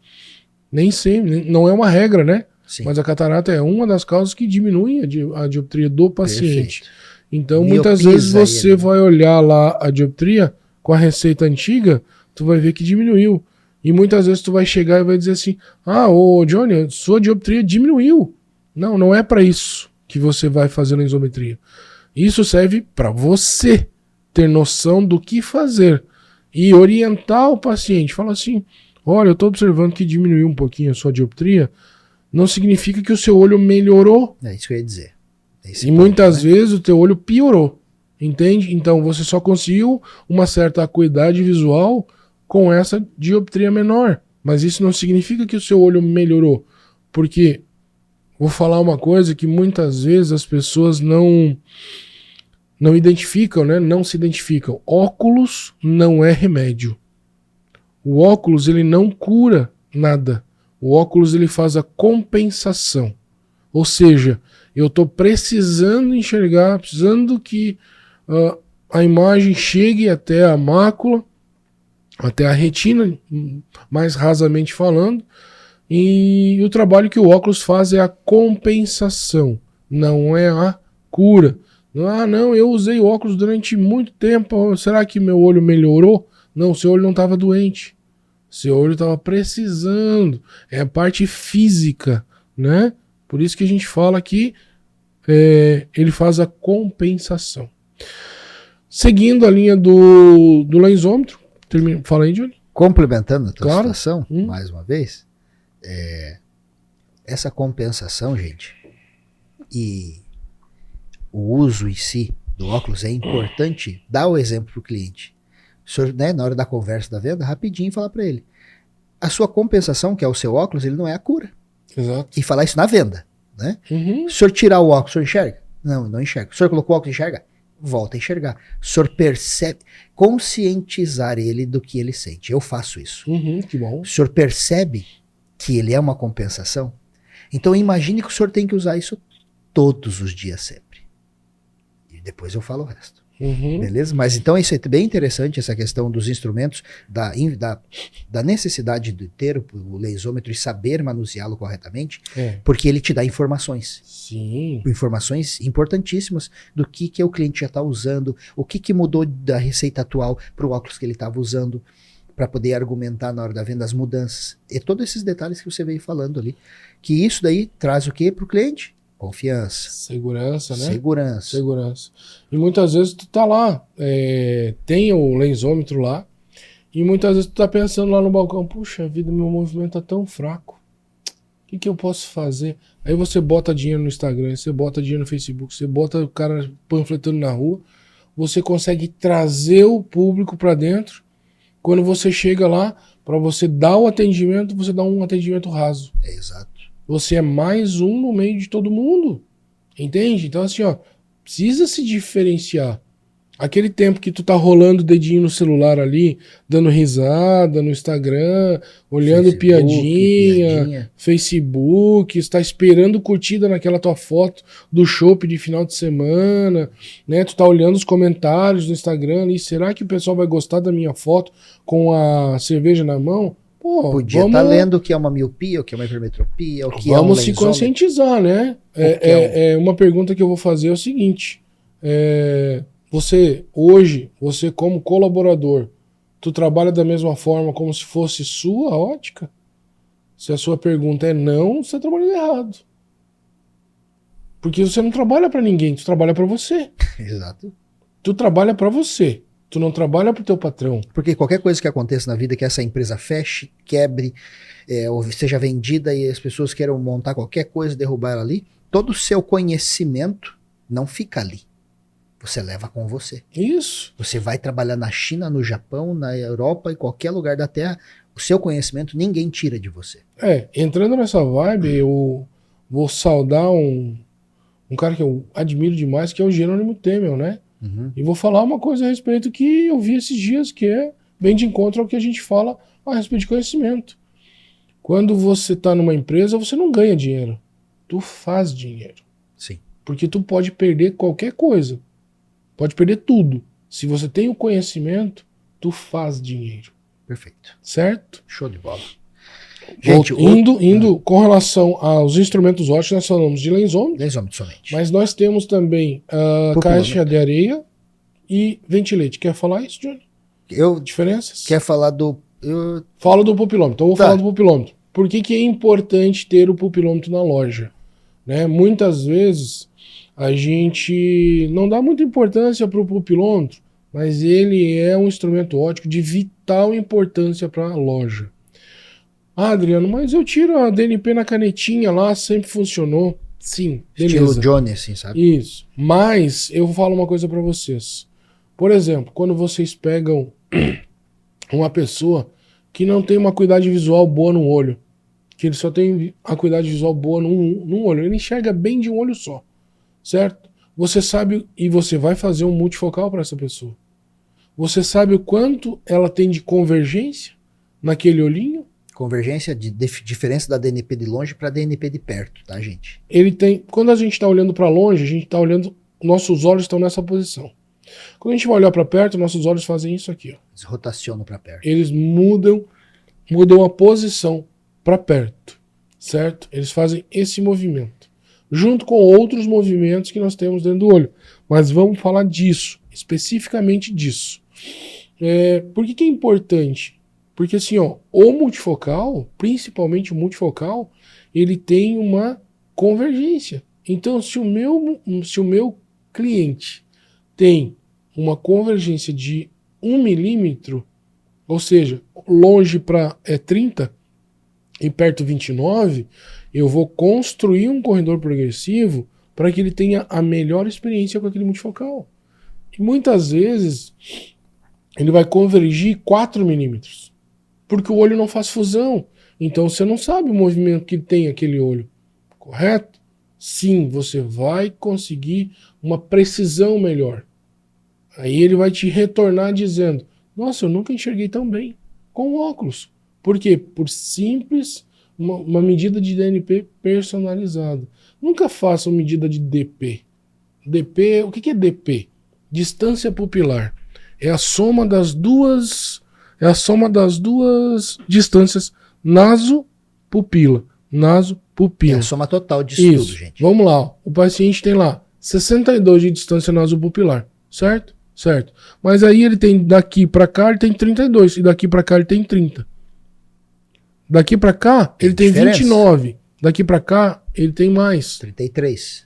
Nem sempre, não é uma regra, né? Sim. Mas a catarata é uma das causas que diminui a dioptria do paciente. Perfeito. Então, Miopia muitas vezes você aí, né? vai olhar lá a dioptria com a receita antiga, tu vai ver que diminuiu. E muitas vezes tu vai chegar e vai dizer assim, ô Johnny, sua dioptria diminuiu. Não, não é para isso que você vai fazer lensometria. Isso serve para você ter noção do que fazer e orientar o paciente. Fala assim, olha, eu estou observando que diminuiu um pouquinho a sua dioptria, não significa que o seu olho melhorou. É isso que eu ia dizer. É esse E ponto, muitas né? vezes o teu olho piorou. Entende? Então você só conseguiu uma certa acuidade visual com essa dioptria menor. Mas isso não significa que o seu olho melhorou. Porque, vou falar uma coisa que muitas vezes as pessoas não identificam, né? Não se identificam. Óculos não é remédio. O óculos, ele não cura nada. O óculos, ele faz a compensação. Ou seja, eu estou precisando enxergar, precisando que a imagem chegue até a mácula, até a retina, mais rasamente falando, e o trabalho que o óculos faz é a compensação, não é a cura. Não, eu usei óculos durante muito tempo, será que meu olho melhorou? Não, seu olho não estava doente, seu olho estava precisando, é a parte física, né? Por isso que a gente fala que ele faz a compensação. Seguindo a linha do lensômetro, fala aí, Johnny. Complementando a tua Claro. situação, mais uma vez, essa compensação, gente, e o uso em si do óculos é importante. Dá o exemplo para o cliente. O senhor, né, na hora da conversa da venda, rapidinho falar para ele. A sua compensação, que é o seu óculos, ele não é a cura. Exato. E falar isso na venda. Né? Uhum. Se o senhor tirar o óculos, o senhor enxerga? Não, não enxerga. O senhor colocou o óculos e enxerga? Volta a enxergar. O senhor percebe, conscientizar ele do que ele sente. Eu faço isso. Uhum, que bom. O senhor percebe que ele é uma compensação? Então imagine que o senhor tem que usar isso todos os dias sempre. E depois eu falo o resto. Uhum. Beleza? Mas então isso é bem interessante, essa questão dos instrumentos, da necessidade de ter o lensômetro e saber manuseá-lo corretamente, porque ele te dá informações. Sim. Informações importantíssimas do que o cliente já está usando, o que mudou da receita atual para o óculos que ele estava usando, para poder argumentar na hora da venda as mudanças. E todos esses detalhes que você veio falando ali. Que isso daí traz o quê para o cliente? Confiança. Segurança, né? Segurança. E muitas vezes tu tá lá, tem o lensômetro lá, e muitas vezes tu tá pensando lá no balcão, puxa vida, meu movimento tá tão fraco. O que eu posso fazer? Aí você bota dinheiro no Instagram, você bota dinheiro no Facebook, você bota o cara panfletando na rua, você consegue trazer o público para dentro. Quando você chega lá, para você dar o atendimento, você dá um atendimento raso. Exato. Você é mais um no meio de todo mundo. Entende? Então assim, ó, precisa se diferenciar. Aquele tempo que tu tá rolando o dedinho no celular ali, dando risada no Instagram, olhando Facebook, piadinha, Facebook, está esperando curtida naquela tua foto do shopping de final de semana, né? Tu tá olhando os comentários do Instagram e será que o pessoal vai gostar da minha foto com a cerveja na mão? Pô, podia estar lendo o que é uma miopia, o que é uma hipermetropia, o que é um vamos se conscientizar, né? Uma pergunta que eu vou fazer é o seguinte. Você como colaborador, tu trabalha da mesma forma como se fosse sua ótica? Se a sua pergunta é não, você tá trabalhando errado. Porque você não trabalha para ninguém, tu trabalha para você. Exato. Tu trabalha para você. Tu não trabalha pro teu patrão. Porque qualquer coisa que aconteça na vida, que essa empresa feche, quebre, ou seja vendida e as pessoas queiram montar qualquer coisa, derrubar ela ali, todo o seu conhecimento não fica ali. Você leva com você. Isso. Você vai trabalhar na China, no Japão, na Europa, em qualquer lugar da Terra, o seu conhecimento ninguém tira de você. Entrando nessa vibe, eu vou saudar um cara que eu admiro demais, que é o Jerônimo Temel, né? Uhum. E vou falar uma coisa a respeito que eu vi esses dias, que é bem de encontro ao que a gente fala a respeito de conhecimento. Quando você está numa empresa, você não ganha dinheiro. Tu faz dinheiro. Sim. Porque tu pode perder qualquer coisa. Pode perder tudo. Se você tem o conhecimento, tu faz dinheiro. Perfeito. Certo? Show de bola. Gente, indo com relação aos instrumentos óticos, nós falamos de lensômetro somente. Mas nós temos também caixa de areia e ventilete. Quer falar isso, Johnny? Diferenças? Quer falar do... Fala do pupilômetro. Então eu vou falar do pupilômetro. Por que é importante ter o pupilômetro na loja? Né? Muitas vezes a gente não dá muita importância para o pupilômetro, mas ele é um instrumento óptico de vital importância para a loja. Adriano, mas eu tiro a DNP na canetinha lá, sempre funcionou. Sim, beleza. Estilo Johnny, assim, sabe? Isso. Mas eu vou falar uma coisa pra vocês. Por exemplo, quando vocês pegam uma pessoa que não tem uma acuidade visual boa no olho, que ele só tem acuidade visual boa num olho, ele enxerga bem de um olho só, certo? Você sabe, e você vai fazer um multifocal para essa pessoa. Você sabe o quanto ela tem de convergência naquele olhinho? Convergência de diferença da DNP de longe para DNP de perto, tá, gente? Ele tem, quando a gente está olhando para longe, a gente está olhando, nossos olhos estão nessa posição. Quando a gente vai olhar para perto, nossos olhos fazem isso aqui, ó. Eles rotacionam para perto. Eles mudam a posição para perto, certo? Eles fazem esse movimento, junto com outros movimentos que nós temos dentro do olho. Mas vamos falar disso, especificamente disso. Por que é importante? Porque assim, ó, o multifocal, principalmente o multifocal, ele tem uma convergência. Então, se o meu cliente tem uma convergência de 1 milímetro, ou seja, longe para 30 e perto 29, eu vou construir um corredor progressivo para que ele tenha a melhor experiência com aquele multifocal. E muitas vezes ele vai convergir 4 milímetros, porque o olho não faz fusão. Então você não sabe o movimento que tem aquele olho, correto? Sim, você vai conseguir uma precisão melhor. Aí ele vai te retornar dizendo: nossa, eu nunca enxerguei tão bem com óculos. Por quê? Por simples uma medida de DNP personalizada. Nunca faça uma medida de DP. DP, o que é DP? Distância pupilar. É a soma das duas distâncias naso-pupila. Naso-pupila. É a soma total disso tudo, gente. Vamos lá. O paciente tem lá 62 de distância naso-pupilar, certo? Certo. Mas aí ele tem daqui pra cá, ele tem 32. E daqui pra cá ele tem 30. Daqui pra cá ele tem 29. Daqui pra cá ele tem mais. 33.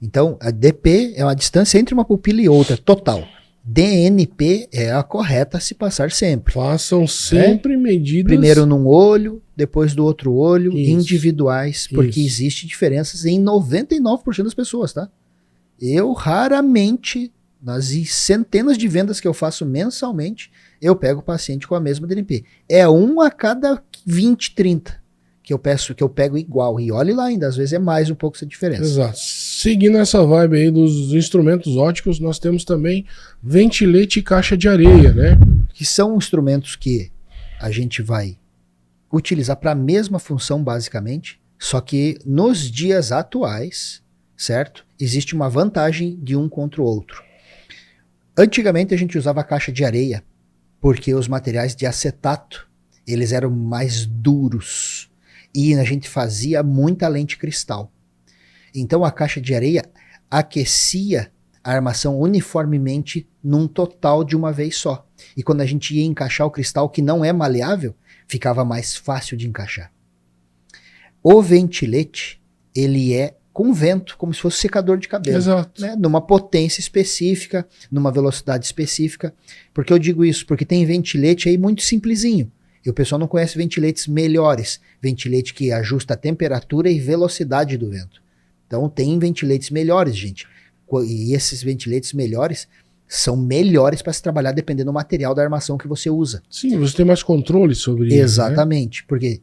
Então, a DP é uma distância entre uma pupila e outra, total. DNP é a correta a se passar sempre. Façam sempre medidas. Primeiro num olho, depois do outro olho, Isso. individuais, porque Isso. existe diferenças em 99% das pessoas, tá? Eu raramente, nas centenas de vendas que eu faço mensalmente, eu pego o paciente com a mesma DNP. É 1 a cada 20, 30 que eu pego igual. E olhe lá ainda, às vezes é mais um pouco essa diferença. Exato. Seguindo essa vibe aí dos instrumentos óticos, nós temos também ventilete e caixa de areia, né? Que são instrumentos que a gente vai utilizar para a mesma função, basicamente, só que nos dias atuais, certo? Existe uma vantagem de um contra o outro. Antigamente a gente usava a caixa de areia porque os materiais de acetato, eles eram mais duros e a gente fazia muita lente cristal. Então a caixa de areia aquecia a armação uniformemente num total de uma vez só. E quando a gente ia encaixar o cristal que não é maleável, ficava mais fácil de encaixar. O ventilete, ele é com vento, como se fosse secador de cabelo. Exato. Né? Numa potência específica, numa velocidade específica. Por que eu digo isso? Porque tem ventilete aí muito simplesinho. E o pessoal não conhece ventiletes melhores. Ventilete que ajusta a temperatura e velocidade do vento. Então tem ventiletes melhores, gente. E esses ventiletes melhores são melhores para se trabalhar dependendo do material da armação que você usa. Sim, você tem mais controle sobre isso. Exatamente, né? Porque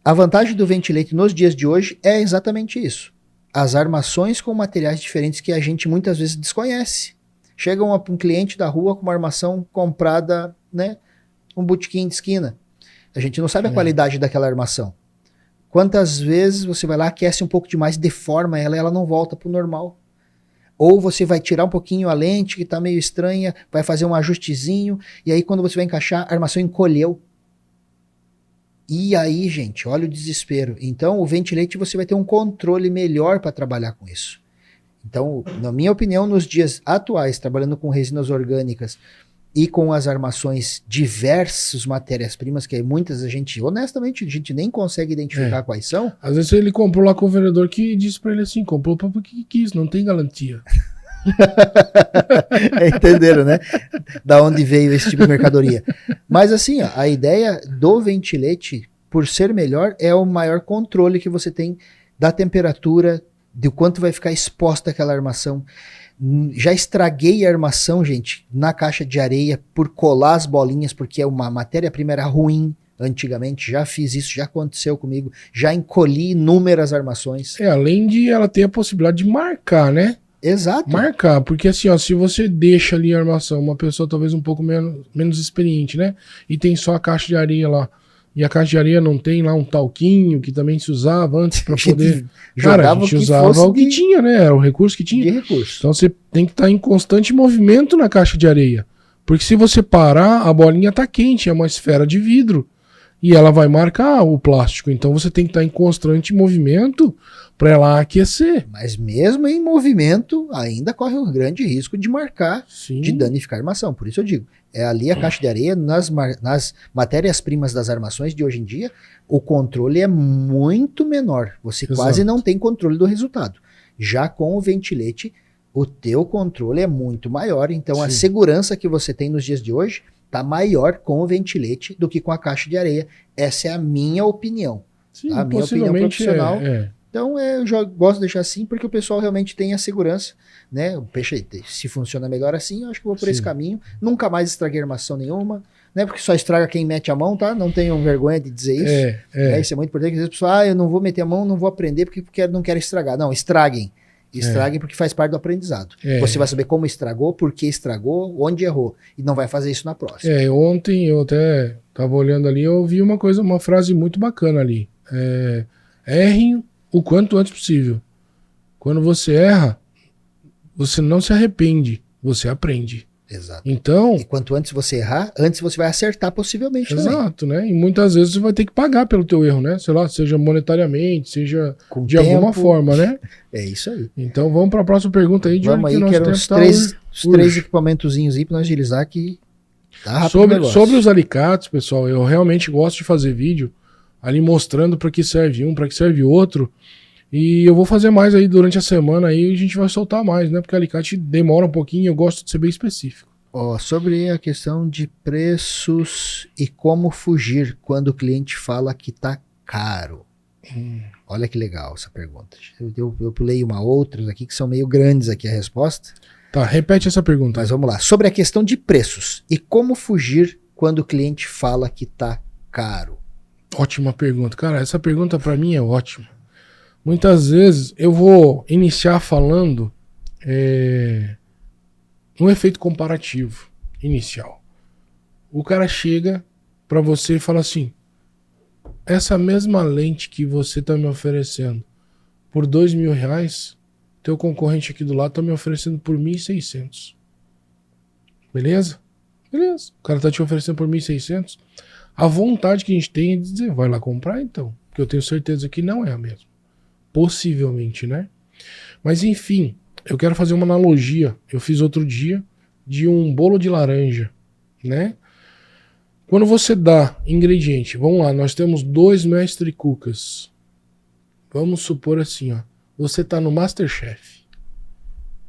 a vantagem do ventilete nos dias de hoje é exatamente isso. As armações com materiais diferentes que a gente muitas vezes desconhece. Chega um cliente da rua com uma armação comprada, né, um botequim de esquina. A gente não sabe a qualidade daquela armação. Quantas vezes você vai lá, aquece um pouco demais, deforma ela e ela não volta pro normal. Ou você vai tirar um pouquinho a lente que tá meio estranha, vai fazer um ajustezinho, e aí quando você vai encaixar, a armação encolheu. E aí, gente, olha o desespero. Então, o ventilete você vai ter um controle melhor para trabalhar com isso. Então, na minha opinião, nos dias atuais, trabalhando com resinas orgânicas e com as armações diversas matérias-primas, que muitas a gente, honestamente, a gente nem consegue identificar quais são. Às vezes ele comprou lá com o vendedor que disse para ele assim, comprou porque quis, não tem garantia. Entenderam, né? Da onde veio esse tipo de mercadoria. Mas assim, a ideia do ventilete, por ser melhor, é o maior controle que você tem da temperatura, do quanto vai ficar exposta aquela armação. Já estraguei a armação, gente, na caixa de areia por colar as bolinhas, porque uma matéria-prima era ruim antigamente. Já fiz isso, já aconteceu comigo. Já encolhi inúmeras armações. Além de ela ter a possibilidade de marcar, né? Exato. Marcar, porque assim, ó, se você deixa ali a armação, uma pessoa talvez um pouco menos experiente, né? E tem só a caixa de areia lá. E a caixa de areia não tem lá um talquinho que também se usava antes para poder. Cara, a gente usava o que tinha, né? Era o recurso que tinha. De recurso. Então você tem que estar em constante movimento na caixa de areia. Porque se você parar, a bolinha tá quente, é uma esfera de vidro. E ela vai marcar o plástico. Então você tem que estar em constante movimento para ela aquecer. Mas mesmo em movimento, ainda corre o grande risco de marcar, Sim. de danificar a armação. Por isso eu digo, é ali a caixa de areia, nas matérias-primas das armações de hoje em dia, o controle é muito menor. Você Exato. quase não tem controle do resultado. Já com o ventilete, o teu controle é muito maior. Então a segurança que você tem nos dias de hoje tá maior com o ventilete do que com a caixa de areia. Essa é a minha opinião. Sim, a minha opinião profissional. É. Então eu já gosto de deixar assim, porque o pessoal realmente tem a segurança, né? O peixe, se funciona melhor assim, eu acho que vou por esse caminho. Nunca mais estraguei armação nenhuma, né? Porque só estraga quem mete a mão, tá? Não tenham vergonha de dizer isso. Isso é muito importante, porque às vezes o pessoal, eu não vou meter a mão, não vou aprender porque não quero estragar. Não, estraguem. Estraguem porque faz parte do aprendizado. Você vai saber como estragou, por que estragou, onde errou. E não vai fazer isso na próxima. Ontem eu até tava olhando ali, eu vi uma frase muito bacana ali. Errem o quanto antes possível. Quando você erra, você não se arrepende, você aprende. Exato. Então, e quanto antes você errar, antes você vai acertar possivelmente exato, também. Né? E muitas vezes você vai ter que pagar pelo teu erro, né? Sei lá, seja monetariamente, seja com de tempo, alguma forma, né? É isso aí. Então vamos para a próxima pergunta aí, Vamos aí, que eram os três equipamentozinhos aí para nós agilizar que tá rápido sobre os alicates, pessoal, eu realmente gosto de fazer vídeo ali mostrando para que serve um, para que serve outro. E eu vou fazer mais aí durante a semana aí, a gente vai soltar mais, né? Porque o alicate demora um pouquinho, eu gosto de ser bem específico. Sobre a questão de preços e como fugir quando o cliente fala que tá caro. Olha que legal essa pergunta. Eu pulei uma outra aqui que são meio grandes aqui a resposta. Tá, repete essa pergunta. Mas vamos lá. Sobre a questão de preços e como fugir quando o cliente fala que tá caro. Ótima pergunta. Cara, essa pergunta para mim é ótima. Muitas vezes eu vou iniciar falando um efeito comparativo inicial. O cara chega para você e fala assim: essa mesma lente que você tá me oferecendo por R$2.000, teu concorrente aqui do lado tá me oferecendo por 1.600. Beleza? Beleza. O cara tá te oferecendo por 1.600. A vontade que a gente tem é de dizer, vai lá comprar então. Porque eu tenho certeza que não é a mesma. Possivelmente, né? Mas enfim, eu quero fazer uma analogia. Eu fiz outro dia de um bolo de laranja, né? Quando você dá ingrediente, vamos lá, nós temos 2 mestre cucas. Vamos supor assim, ó. Você tá no MasterChef,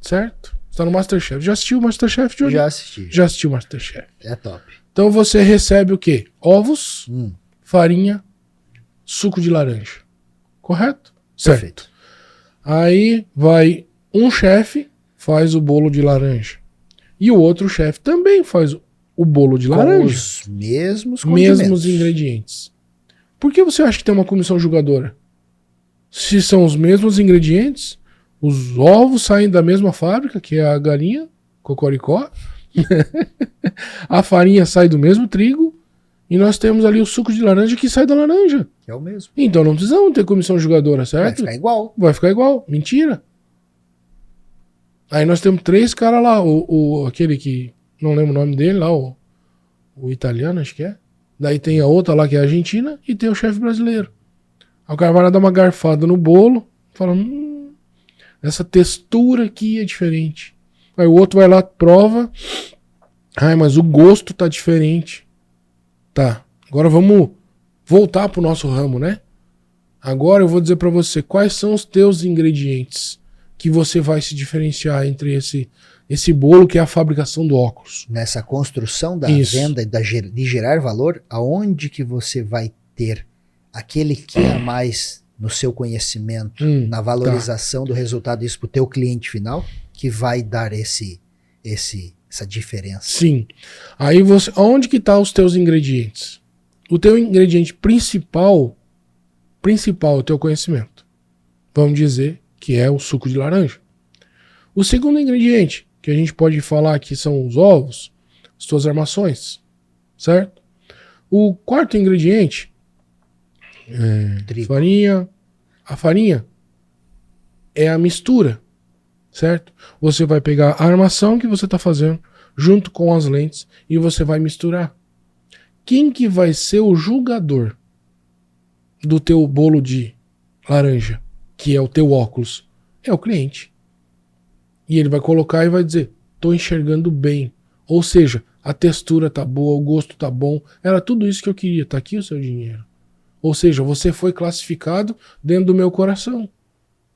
certo? Você tá no MasterChef. Já assistiu o MasterChef, Johnny? Já assisti. Já assistiu o MasterChef. É top. Então você recebe o quê? Ovos, farinha, suco de laranja. Correto? Certo. Perfeito. Aí vai um chefe, faz o bolo de laranja. E o outro chefe também faz o bolo de laranja. Com os mesmos condimentos. Mesmos ingredientes. Por que você acha que tem uma comissão julgadora? Se são os mesmos ingredientes, os ovos saem da mesma fábrica, que é a galinha, Cocoricó. A farinha sai do mesmo trigo. E nós temos ali o suco de laranja que sai da laranja. Que é o mesmo. Então não precisamos ter comissão julgadora, certo? Vai ficar igual. Vai ficar igual. Mentira. Aí nós temos 3 caras lá. Aquele que... Não lembro o nome dele lá. O italiano, acho que é. Daí tem a outra lá que é a argentina. E tem o chefe brasileiro. Aí o cara vai lá dar uma garfada no bolo. Fala... essa textura aqui é diferente. Aí o outro vai lá, prova. Ai, mas o gosto tá diferente. Tá, agora vamos voltar pro nosso ramo, né? Agora eu vou dizer pra você quais são os teus ingredientes que você vai se diferenciar entre esse bolo que é a fabricação do óculos. Nessa construção da venda de gerar valor, aonde que você vai ter aquele que a mais no seu conhecimento, na valorização do resultado disso para o teu cliente final, que vai dar essa diferença. Sim. Aí você, onde que tá os teus ingredientes? O teu ingrediente principal é o teu conhecimento. Vamos dizer que é o suco de laranja. O segundo ingrediente que a gente pode falar aqui são os ovos, as tuas armações, certo? O quarto ingrediente é farinha. A farinha é a mistura, certo? Você vai pegar a armação que você está fazendo junto com as lentes e você vai misturar. Quem que vai ser o julgador do teu bolo de laranja, que é o teu óculos? É o cliente. E ele vai colocar e vai dizer, tô enxergando bem. Ou seja, a textura tá boa, o gosto tá bom, era tudo isso que eu queria, tá aqui o seu dinheiro. Ou seja, você foi classificado dentro do meu coração.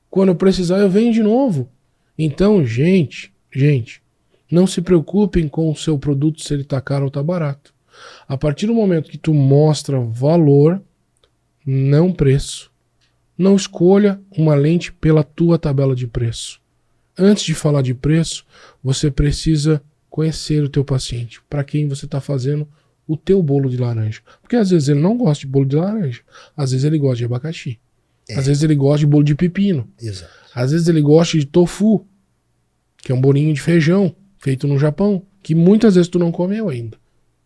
Quando eu precisar, eu venho de novo. Então, gente, não se preocupem com o seu produto se ele tá caro ou tá barato. A partir do momento que tu mostra valor, não preço. Não escolha uma lente pela tua tabela de preço. Antes de falar de preço, você precisa conhecer o teu paciente, para quem você está fazendo o teu bolo de laranja. Porque às vezes ele não gosta de bolo de laranja, às vezes ele gosta de abacaxi, às vezes ele gosta de bolo de pepino, Exato. Às vezes ele gosta de tofu, que é um bolinho de feijão feito no Japão, que muitas vezes tu não comeu ainda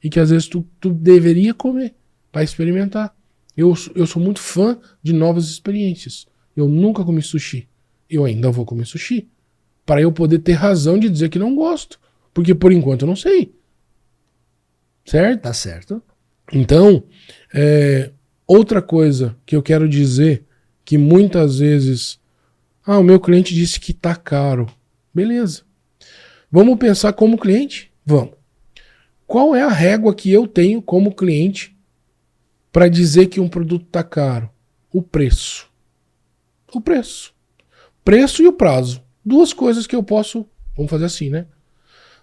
e que às vezes tu deveria comer para experimentar. Eu sou muito fã de novas experiências. Eu nunca comi sushi, eu ainda vou comer sushi, para eu poder ter razão de dizer que não gosto. Porque por enquanto eu não sei. Certo? Tá certo. Então, outra coisa que eu quero dizer, que muitas vezes, o meu cliente disse que tá caro. Beleza. Vamos pensar como cliente? Vamos. Qual é a régua que eu tenho como cliente para dizer que um produto tá caro? O preço. O preço. Preço e o prazo. Duas coisas que eu posso, vamos fazer assim, né?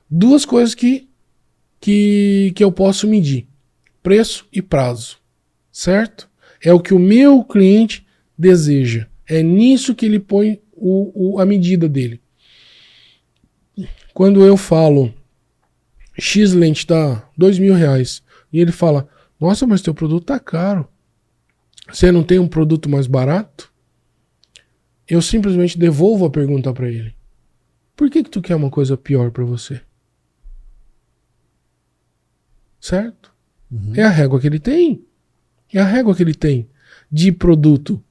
Duas coisas que eu posso medir. Preço e prazo. Certo? É o que o meu cliente deseja. É nisso que ele põe a medida dele. Quando eu falo X lente tá R$2.000 e ele fala, nossa, mas teu produto tá caro. Você não tem um produto mais barato? Eu simplesmente devolvo a pergunta para ele. Por que tu quer uma coisa pior para você? Certo? Uhum. É a régua que ele tem. É a régua que ele tem de produto.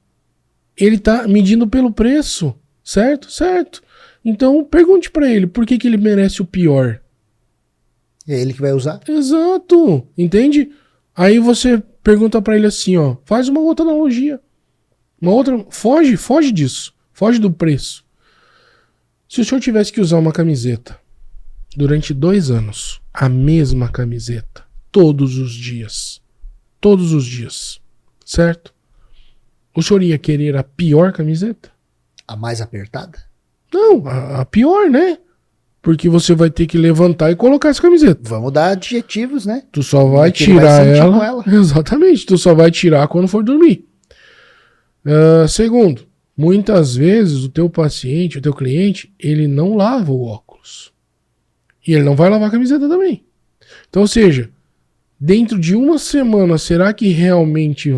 Ele tá medindo pelo preço. Certo? Certo. Então pergunte para ele por que ele merece o pior. É ele que vai usar? Exato. Entende? Aí você pergunta para ele assim, ó, faz uma outra analogia. Uma outra, foge disso. Foge do preço. Se o senhor tivesse que usar uma camiseta durante 2 anos, a mesma camiseta, todos os dias, certo? O senhor ia querer a pior camiseta? A mais apertada? Não, a pior, né? Porque você vai ter que levantar e colocar essa camiseta. Vamos dar adjetivos, né? Tu só vai tirar ela. Exatamente, tu só vai tirar quando for dormir. Segundo, muitas vezes o teu paciente, o teu cliente, ele não lava o óculos. E ele não vai lavar a camiseta também. Então, ou seja, dentro de uma semana, será que realmente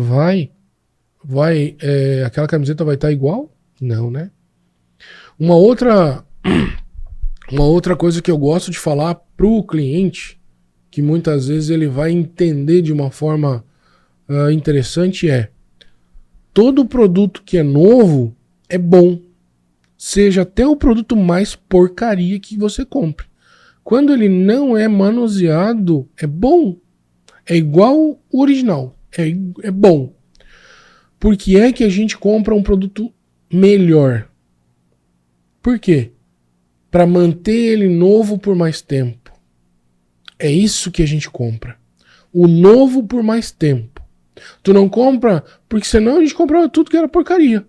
aquela camiseta vai estar igual? Não, né? Uma outra coisa que eu gosto de falar pro cliente, que muitas vezes ele vai entender de uma forma interessante, todo produto que é novo é bom. Seja até o produto mais porcaria que você compre. Quando ele não é manuseado, é bom. É igual o original. É bom. Por que é que a gente compra um produto melhor? Por quê? Para manter ele novo por mais tempo. É isso que a gente compra. O novo por mais tempo. Tu não compra, porque senão a gente comprava tudo que era porcaria.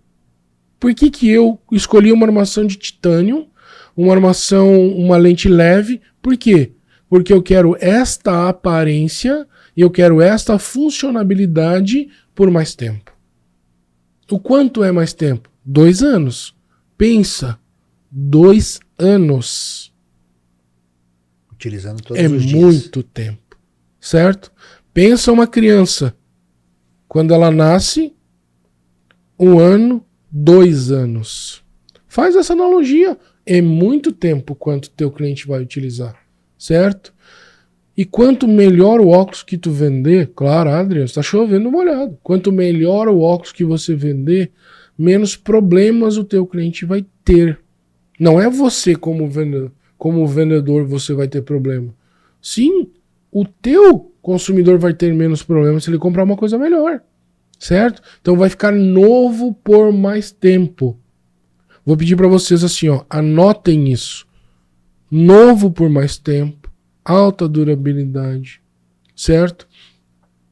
Por que eu escolhi uma armação de titânio, uma lente leve? Por quê? Porque eu quero esta aparência e eu quero esta funcionalidade por mais tempo. O quanto é mais tempo? 2 anos. Pensa, 2 anos. Utilizando todos É os dias. muito tempo, certo? Pensa uma criança, quando ela nasce, 1 ano, 2 anos. Faz essa analogia. É muito tempo quanto teu cliente vai utilizar, certo? E quanto melhor o óculos que tu vender, claro, Adriano, está chovendo molhado. Quanto melhor o óculos que você vender, menos problemas o teu cliente vai ter. Não é você como vendedor você vai ter problema. Sim, o teu consumidor vai ter menos problemas se ele comprar uma coisa melhor, certo? Então vai ficar novo por mais tempo. Vou pedir para vocês assim, ó, anotem isso. Novo por mais tempo, alta durabilidade, certo?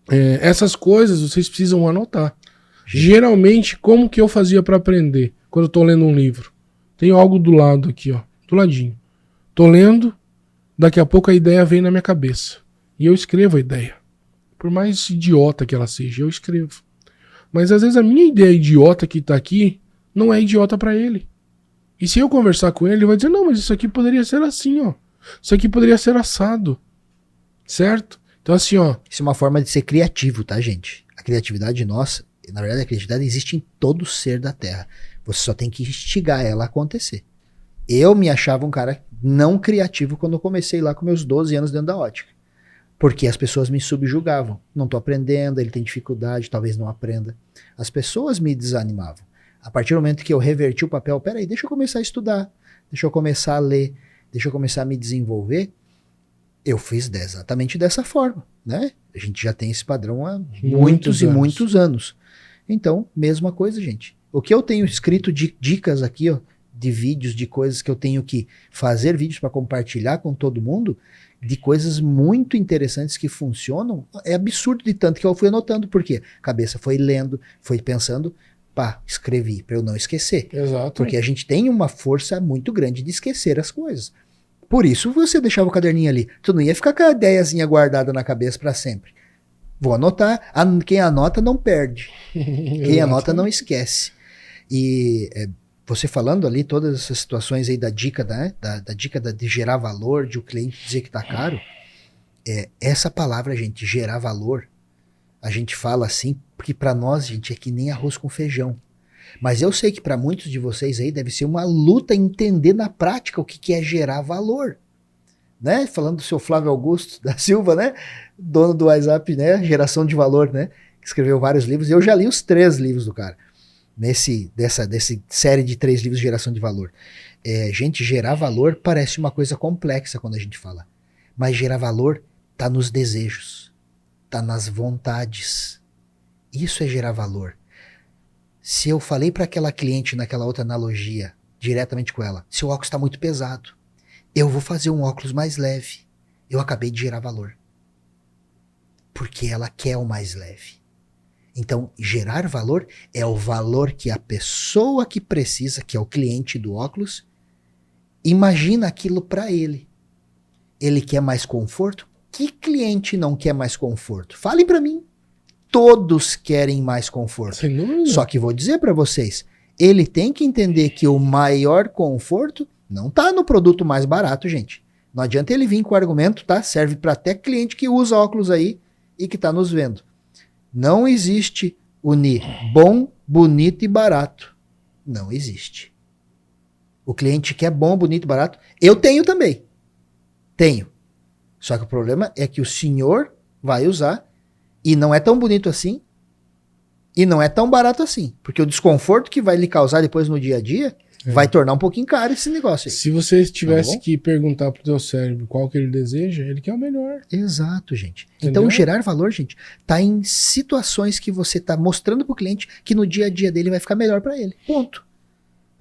Essas coisas vocês precisam anotar. Geralmente, como que eu fazia para aprender quando eu tô lendo um livro? Tenho algo do lado aqui, ó, do ladinho. Tô lendo, daqui a pouco a ideia vem na minha cabeça. E eu escrevo a ideia. Por mais idiota que ela seja, eu escrevo. Mas às vezes a minha ideia idiota que tá aqui não é idiota para ele. E se eu conversar com ele, ele vai dizer, não, mas isso aqui poderia ser assim, ó. Isso aqui poderia ser assado. Certo? Então assim, ó. Isso é uma forma de ser criativo, tá, gente? A criatividade nossa, na verdade, a criatividade existe em todo ser da Terra. Você só tem que instigar ela a acontecer. Eu me achava um cara não criativo quando eu comecei lá com meus 12 anos dentro da ótica. Porque as pessoas me subjugavam. Não tô aprendendo, ele tem dificuldade, talvez não aprenda. As pessoas me desanimavam. A partir do momento que eu reverti o papel, peraí, deixa eu começar a estudar, deixa eu começar a ler, deixa eu começar a me desenvolver, eu fiz exatamente dessa forma, né? A gente já tem esse padrão há muitos e muitos anos. Então, mesma coisa, gente. O que eu tenho escrito de dicas aqui, ó, de vídeos, de coisas que eu tenho que fazer vídeos para compartilhar com todo mundo, de coisas muito interessantes que funcionam, é absurdo de tanto que eu fui anotando, porque a cabeça foi lendo, foi pensando, pá, escrevi, para eu não esquecer. Exato. Porque a gente tem uma força muito grande de esquecer as coisas. Por isso você deixava o caderninho ali. Tu não ia ficar com a ideiazinha guardada na cabeça para sempre. Vou anotar. Quem anota não perde. Quem anota não esquece. E você falando ali todas essas situações aí da dica, né? da dica de gerar valor, de o cliente dizer que tá caro. Essa palavra, gente, gerar valor, a gente fala assim, porque para nós, gente, é que nem arroz com feijão. Mas eu sei que para muitos de vocês aí deve ser uma luta entender na prática o que é gerar valor. Né? Falando do seu Flávio Augusto da Silva, né? Dono do WhatsApp, né? Geração de Valor, né? Que escreveu vários livros. Eu já li os 3 livros do cara. Dessa série de 3 livros de Geração de Valor. Gente, gerar valor parece uma coisa complexa quando a gente fala. Mas gerar valor tá nos desejos. Tá nas vontades. Isso é gerar valor. Se eu falei para aquela cliente naquela outra analogia, diretamente com ela, seu óculos está muito pesado, eu vou fazer um óculos mais leve. Eu acabei de gerar valor. Porque ela quer o mais leve. Então, gerar valor é o valor que a pessoa que precisa, que é o cliente do óculos, imagina aquilo para ele. Ele quer mais conforto? Que cliente não quer mais conforto? Falem para mim. Todos querem mais conforto. Só que vou dizer para vocês, ele tem que entender que o maior conforto não tá no produto mais barato, gente. Não adianta ele vir com o argumento, tá? Serve para até cliente que usa óculos aí e que tá nos vendo. Não existe unir bom, bonito e barato. Não existe. O cliente quer bom, bonito e barato. Eu tenho também. Tenho. Só que o problema é que o senhor vai usar e não é tão bonito assim e não é tão barato assim. Porque o desconforto que vai lhe causar depois no dia a dia vai tornar um pouquinho caro esse negócio aí. Se você tivesse que perguntar pro teu cérebro qual que ele deseja, ele quer o melhor. Exato, gente. Entendeu? Então, gerar valor, gente, tá em situações que você tá mostrando pro cliente que no dia a dia dele vai ficar melhor para ele. Ponto.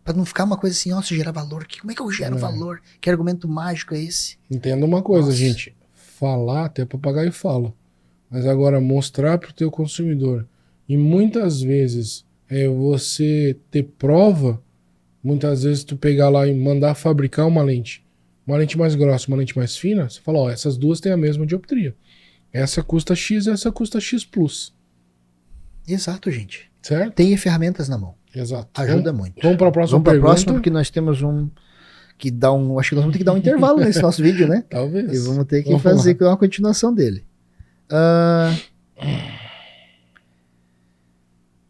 Pra não ficar uma coisa assim, se gerar valor, como é que eu gero valor? Que argumento mágico é esse? Entenda uma coisa, gente. Falar, até papagaio fala. Mas agora, mostrar pro teu consumidor. E muitas vezes, você ter prova, muitas vezes tu pegar lá e mandar fabricar uma lente mais grossa, uma lente mais fina, você fala, essas duas têm a mesma dioptria. Essa custa X e essa custa X+. Exato, gente. Certo? Tenha ferramentas na mão. Exato. Ajuda muito. Vamos para a próxima Vamos para a pergunta. próxima, porque nós temos que dar acho que nós vamos ter que dar um intervalo nesse nosso vídeo, né? Talvez. E vamos ter que Vamos fazer lá. uma continuação dele.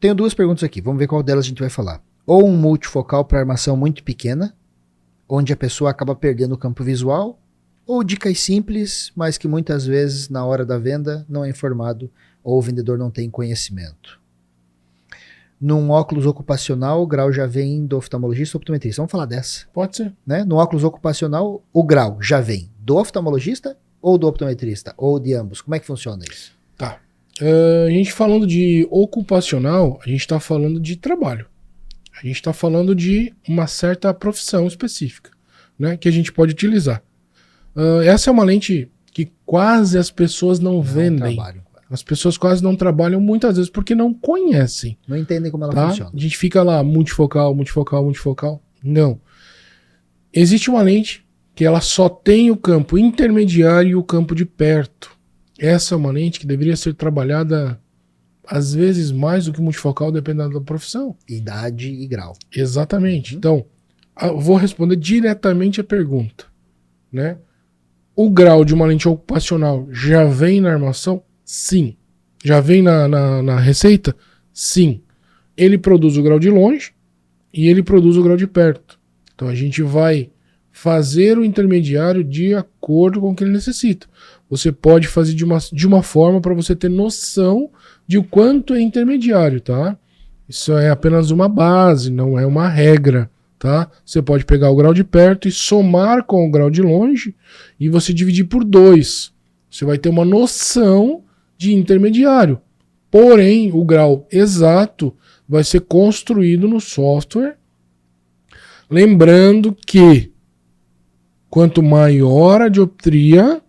Tenho duas perguntas aqui. Vamos ver qual delas a gente vai falar. Ou um multifocal para armação muito pequena, onde a pessoa acaba perdendo o campo visual, ou dicas simples, mas que muitas vezes na hora da venda não é informado ou o vendedor não tem conhecimento. Num óculos ocupacional, o grau já vem do oftalmologista ou optometrista. Vamos falar dessa. Pode ser. Né? No óculos ocupacional, o grau já vem do oftalmologista ou do optometrista? Ou de ambos? Como é que funciona isso? Tá. A gente falando de ocupacional, a gente está falando de trabalho. A gente está falando de uma certa profissão específica, né, que a gente pode utilizar. Essa é uma lente que quase as pessoas não vendem. Trabalho. As pessoas quase não trabalham muitas vezes porque não conhecem. Não entendem como ela Tá? funciona. A gente fica lá, multifocal, multifocal, multifocal. Não. Existe uma lente que ela só tem o campo intermediário e o campo de perto. Essa é uma lente que deveria ser trabalhada às vezes mais do que multifocal, dependendo da profissão. Idade e grau. Exatamente. Então, eu vou responder diretamente a pergunta, né? O grau de uma lente ocupacional já vem na armação? Sim. Já vem na receita? Sim. Ele produz o grau de longe e ele produz o grau de perto. Então a gente vai fazer o intermediário de acordo com o que ele necessita. Você pode fazer de uma forma para você ter noção de o quanto é intermediário, tá? Isso é apenas uma base, não é uma regra, tá? Você pode pegar o grau de perto e somar com o grau de longe e você dividir por 2. Você vai ter uma noção de intermediário. Porém, o grau exato vai ser construído no software. Lembrando que quanto maior a dioptria,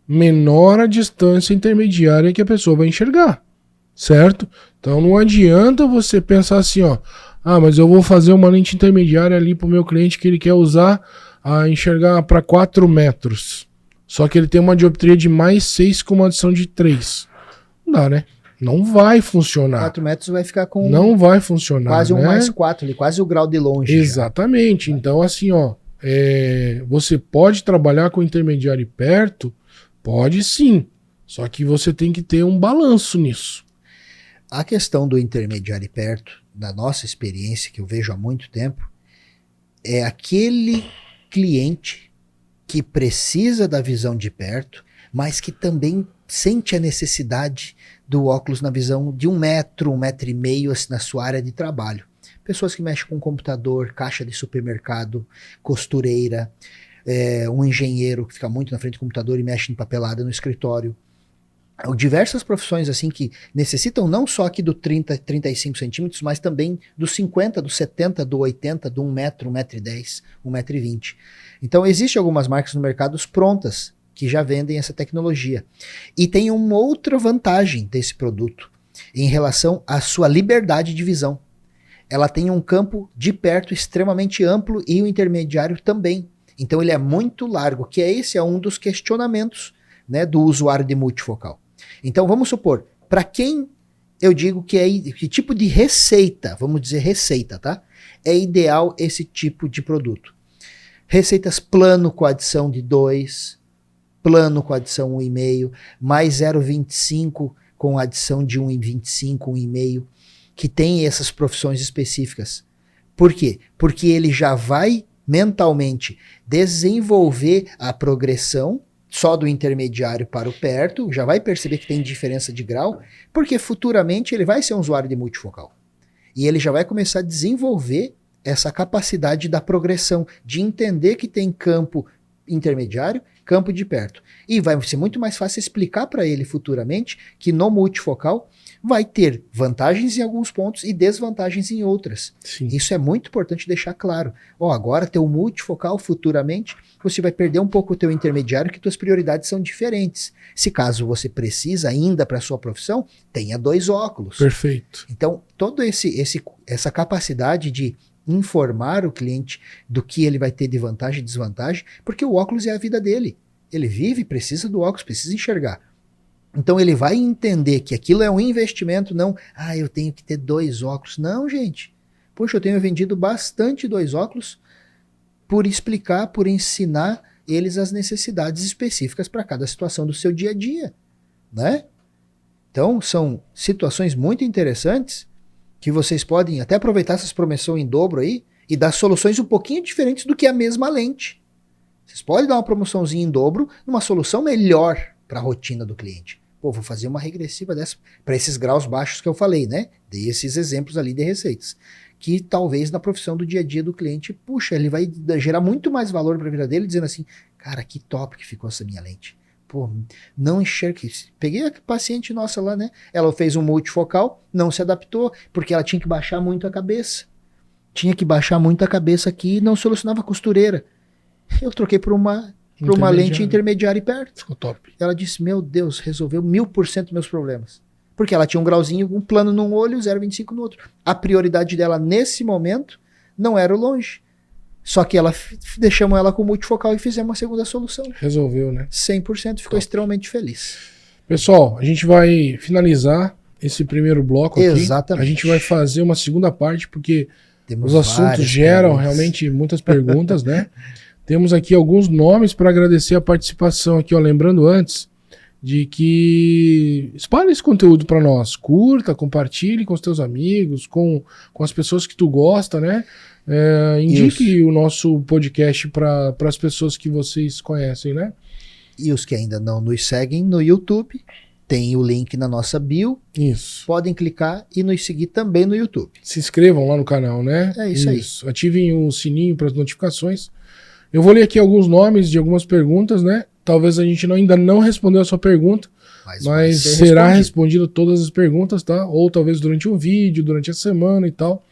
menor a distância intermediária que a pessoa vai enxergar, certo? Então não adianta você pensar assim, ó, mas eu vou fazer uma lente intermediária ali para o meu cliente que ele quer usar a enxergar para 4 metros. Só que ele tem uma dioptria de mais 6 com uma adição de 3. Não dá, né? Não vai funcionar. 4 metros vai ficar com Não vai funcionar, quase né? um mais 4 ali, quase o grau de longe. Exatamente. Já. Então, assim, ó, você pode trabalhar com intermediário e perto? Pode sim. Só que você tem que ter um balanço nisso. A questão do intermediário e perto, da nossa experiência, que eu vejo há muito tempo, é aquele cliente que precisa da visão de perto, mas que também sente a necessidade do óculos na visão de 1 metro, 1,5 metro assim, na sua área de trabalho. Pessoas que mexem com computador, caixa de supermercado, costureira, um engenheiro que fica muito na frente do computador e mexe em papelada no escritório. Diversas profissões assim que necessitam não só aqui do 30, 35 centímetros, mas também do 50, do 70, do 80, do 1 metro, 1,10 metro, 1,20 metro. Então existem algumas marcas no mercado prontas que já vendem essa tecnologia. E tem uma outra vantagem desse produto em relação à sua liberdade de visão. Ela tem um campo de perto extremamente amplo e o intermediário também. Então ele é muito largo, que esse é um dos questionamentos, né, do usuário de multifocal. Então vamos supor, para quem eu digo que tipo de receita, vamos dizer receita, tá? É ideal esse tipo de produto. Receitas plano com adição de 2, plano com adição 1,5, mais 0,25 com adição de 1,25, 1,5, que tem essas profissões específicas. Por quê? Porque ele já vai mentalmente desenvolver a progressão só do intermediário para o perto, já vai perceber que tem diferença de grau, porque futuramente ele vai ser um usuário de multifocal. E ele já vai começar a desenvolver essa capacidade da progressão, de entender que tem campo intermediário, campo de perto. E vai ser muito mais fácil explicar para ele futuramente que no multifocal vai ter vantagens em alguns pontos e desvantagens em outras. Sim. Isso é muito importante deixar claro. Agora teu multifocal futuramente, você vai perder um pouco o teu intermediário, que tuas prioridades são diferentes. Se caso você precisa ainda para sua profissão, tenha 2 óculos. Perfeito. Então, toda essa capacidade de informar o cliente do que ele vai ter de vantagem e desvantagem, porque o óculos é a vida dele. Ele vive, precisa do óculos, precisa enxergar. Então ele vai entender que aquilo é um investimento, não, eu tenho que ter 2 óculos. Não, gente. Poxa, eu tenho vendido bastante 2 óculos por explicar, por ensinar eles as necessidades específicas para cada situação do seu dia a dia, né? Então, são situações muito interessantes que vocês podem até aproveitar essas promoções em dobro aí e dar soluções um pouquinho diferentes do que a mesma lente. Vocês podem dar uma promoçãozinha em dobro numa solução melhor para a rotina do cliente. Pô, vou fazer uma regressiva dessa para esses graus baixos que eu falei, né? Dei esses exemplos ali de receitas. Que talvez na profissão do dia a dia do cliente, puxa, ele vai gerar muito mais valor para a vida dele, dizendo assim, cara, que top que ficou essa minha lente. Pô, não enxerga. Peguei a paciente nossa lá, né? Ela fez um multifocal, não se adaptou, porque ela tinha que baixar muito a cabeça. Tinha que baixar muito a cabeça aqui e não solucionava a costureira. Eu troquei por uma lente intermediária e perto. Ficou top. Ela disse, meu Deus, resolveu 1000% meus problemas. Porque ela tinha um grauzinho, um plano num olho, 0,25 no outro. A prioridade dela nesse momento não era o longe. Só que deixamos ela com multifocal e fizemos uma segunda solução. Resolveu, né? 100%, ficou extremamente feliz. Pessoal, a gente vai finalizar esse primeiro bloco aqui. Exatamente. A gente vai fazer uma segunda parte, porque Temos os assuntos geram realmente muitas perguntas, né? Temos aqui alguns nomes para agradecer a participação aqui, ó. Lembrando antes de que espalhe esse conteúdo para nós. Curta, compartilhe com os teus amigos, com as pessoas que tu gosta, né? Indique o nosso podcast para as pessoas que vocês conhecem, né? E os que ainda não nos seguem no YouTube, tem o link na nossa bio. Isso. Podem clicar e nos seguir também no YouTube. Se inscrevam lá no canal, né? É isso aí. Ativem o sininho para as notificações. Eu vou ler aqui alguns nomes de algumas perguntas, né? Talvez a gente ainda não respondeu a sua pergunta, mas será respondido todas as perguntas, tá? Ou talvez durante um vídeo, durante a semana e tal.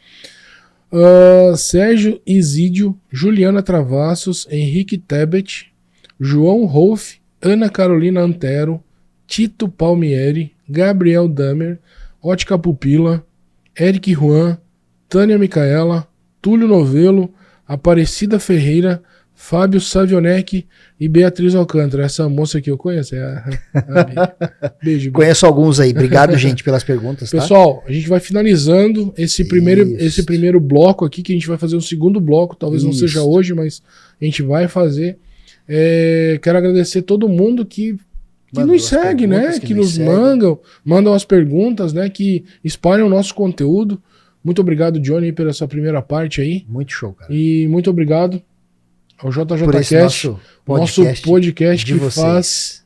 Sérgio Isídio, Juliana Travassos, Henrique Tebet, João Rolf, Ana Carolina Antero, Tito Palmieri, Gabriel Damer, Ótica Pupila, Eric Juan, Tânia Micaela, Túlio Novelo, Aparecida Ferreira, Fábio Savionec e Beatriz Alcântara. Essa moça que eu conheço é a Beijo. Conheço alguns aí. Obrigado, gente, pelas perguntas. Pessoal, tá? A gente vai finalizando esse primeiro bloco aqui, que a gente vai fazer um segundo bloco. Talvez não seja hoje, mas a gente vai fazer. Quero agradecer todo mundo que nos segue, né? Que nos mandam as perguntas, né? Que espalham o nosso conteúdo. Muito obrigado, Johnny, pela sua primeira parte aí. Muito show, cara. E muito obrigado ao JJCast, nosso podcast que faz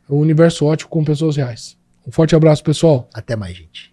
o Universo Ótico com pessoas reais. Um forte abraço, pessoal. Até mais, gente.